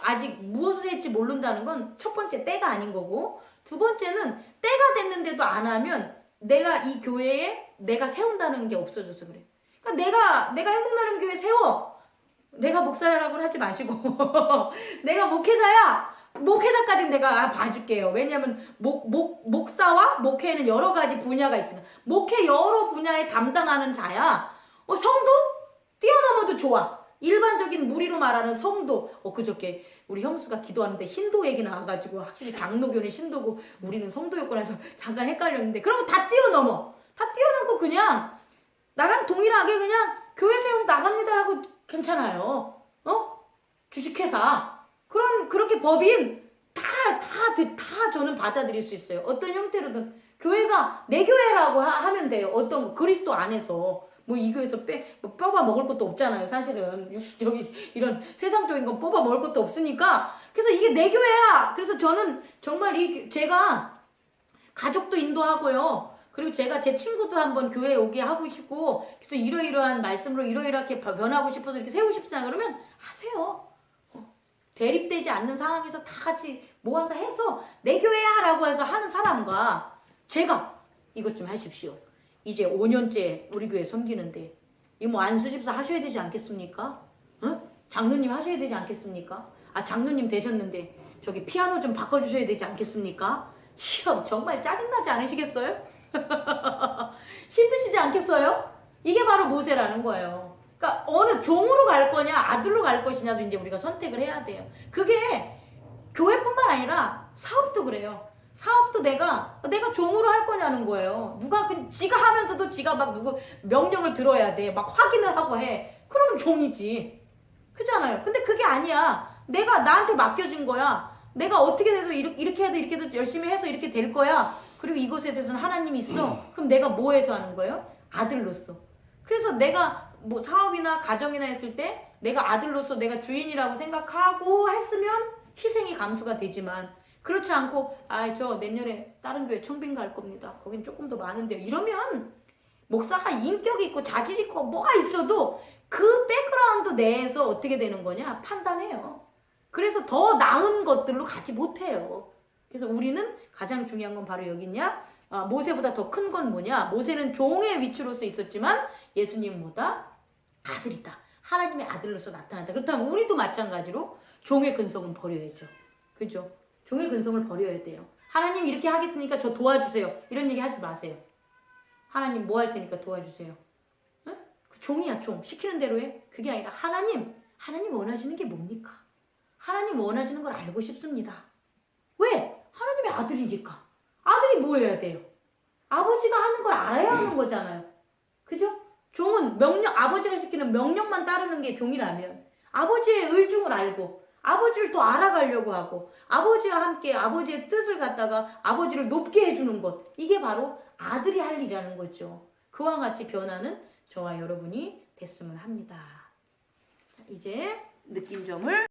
아직 무엇을 할지 모른다는 건 첫 번째 때가 아닌 거고, 두 번째는 때가 됐는데도 안 하면 내가 이 교회에 내가 세운다는 게 없어져서 그래. 그러니까 내가 행복나눔 교회 세워. 내가 목사라고는 하지 마시고 내가 목회자야. 목회자까지는 내가 봐줄게요. 왜냐하면 목사와 목회는 여러 가지 분야가 있으니까 목회 여러 분야에 담당하는 자야. 성도 뛰어넘어도 좋아. 일반적인 무리로 말하는 성도. 그저께 우리 형수가 기도하는데 신도 얘기 나와가지고 확실히 장로교는 신도고 우리는 성도였구나 해서 잠깐 헷갈렸는데, 그런 거 다 뛰어넘어. 다 뛰어넘고 그냥 나랑 동일하게 그냥 교회 세워서 나갑니다라고 괜찮아요. 주식회사. 그렇게 법인 다 저는 받아들일 수 있어요. 어떤 형태로든 교회가 내 교회라고 하면 돼요. 어떤 그리스도 안에서. 뭐 이 교회에서 뽑아 먹을 것도 없잖아요. 사실은 여기 이런 세상적인 건 뽑아 먹을 것도 없으니까. 그래서 이게 내 교회야. 그래서 저는 정말 제가 가족도 인도하고요. 그리고 제가 제 친구도 한번 교회에 오게 하고 싶고, 그래서 이러이러한 말씀으로 이러이렇게 변하고 싶어서 이렇게 세우고 싶으냐 그러면 하세요. 대립되지 않는 상황에서 다 같이 모아서 해서 내 교회야 라고 해서 하는 사람과 제가 이것 좀 하십시오. 이제 5년째 우리 교회 섬기는데 이 뭐 안수집사 하셔야 되지 않겠습니까? 장로님 하셔야 되지 않겠습니까? 장로님 되셨는데 저기 피아노 좀 바꿔주셔야 되지 않겠습니까? 형 정말 짜증나지 않으시겠어요? 힘드시지 않겠어요? 이게 바로 모세라는 거예요. 그러니까 어느 종으로 갈 거냐 아들로 갈 것이냐도 이제 우리가 선택을 해야 돼요. 그게 교회뿐만 아니라 사업도 그래요. 사업도 내가 종으로 할 거냐는 거예요. 누가 지가 하면서도 지가 막 누구 명령을 들어야 돼. 막 확인을 하고 해. 그러면 종이지. 그렇잖아요. 근데 그게 아니야. 내가 나한테 맡겨진 거야. 내가 어떻게 돼도 이렇게 해도 이렇게 해도 열심히 해서 이렇게 될 거야. 그리고 이것에 대해서는 하나님이 있어. 그럼 내가 뭐 해서 하는 거예요? 아들로서. 그래서 내가 뭐 사업이나 가정이나 했을 때 내가 아들로서 내가 주인이라고 생각하고 했으면 희생이 감수가 되지만, 그렇지 않고 저 내년에 다른 교회 청빙 갈 겁니다. 거긴 조금 더 많은데요. 이러면 목사가 인격이 있고 자질 있고 뭐가 있어도 그 백그라운드 내에서 어떻게 되는 거냐? 판단해요. 그래서 더 나은 것들로 가지 못해요. 그래서 우리는 가장 중요한 건 바로 여기 있냐? 모세보다 더 큰 건 뭐냐? 모세는 종의 위치로서 있었지만 예수님은 뭐다? 아들이다. 하나님의 아들로서 나타났다. 그렇다면 우리도 마찬가지로 종의 근성은 버려야죠. 그죠? 종의 근성을 버려야 돼요. 하나님 이렇게 하겠으니까 저 도와주세요. 이런 얘기 하지 마세요. 하나님 뭐 할 테니까 도와주세요. 응? 그 종이야 종. 시키는 대로 해. 그게 아니라 하나님 원하시는 게 뭡니까? 하나님 원하시는 걸 알고 싶습니다. 왜? 하나님의 아들이니까. 아들이 뭐 해야 돼요? 아버지가 하는 걸 알아야 하는 거잖아요. 그죠? 종은 아버지가 시키는 명령만 따르는 게 종이라면 아버지의 의중을 알고 아버지를 더 알아가려고 하고 아버지와 함께 아버지의 뜻을 갖다가 아버지를 높게 해주는 것. 이게 바로 아들이 할 일이라는 거죠. 그와 같이 변하는 저와 여러분이 됐으면 합니다. 이제 느낀 점을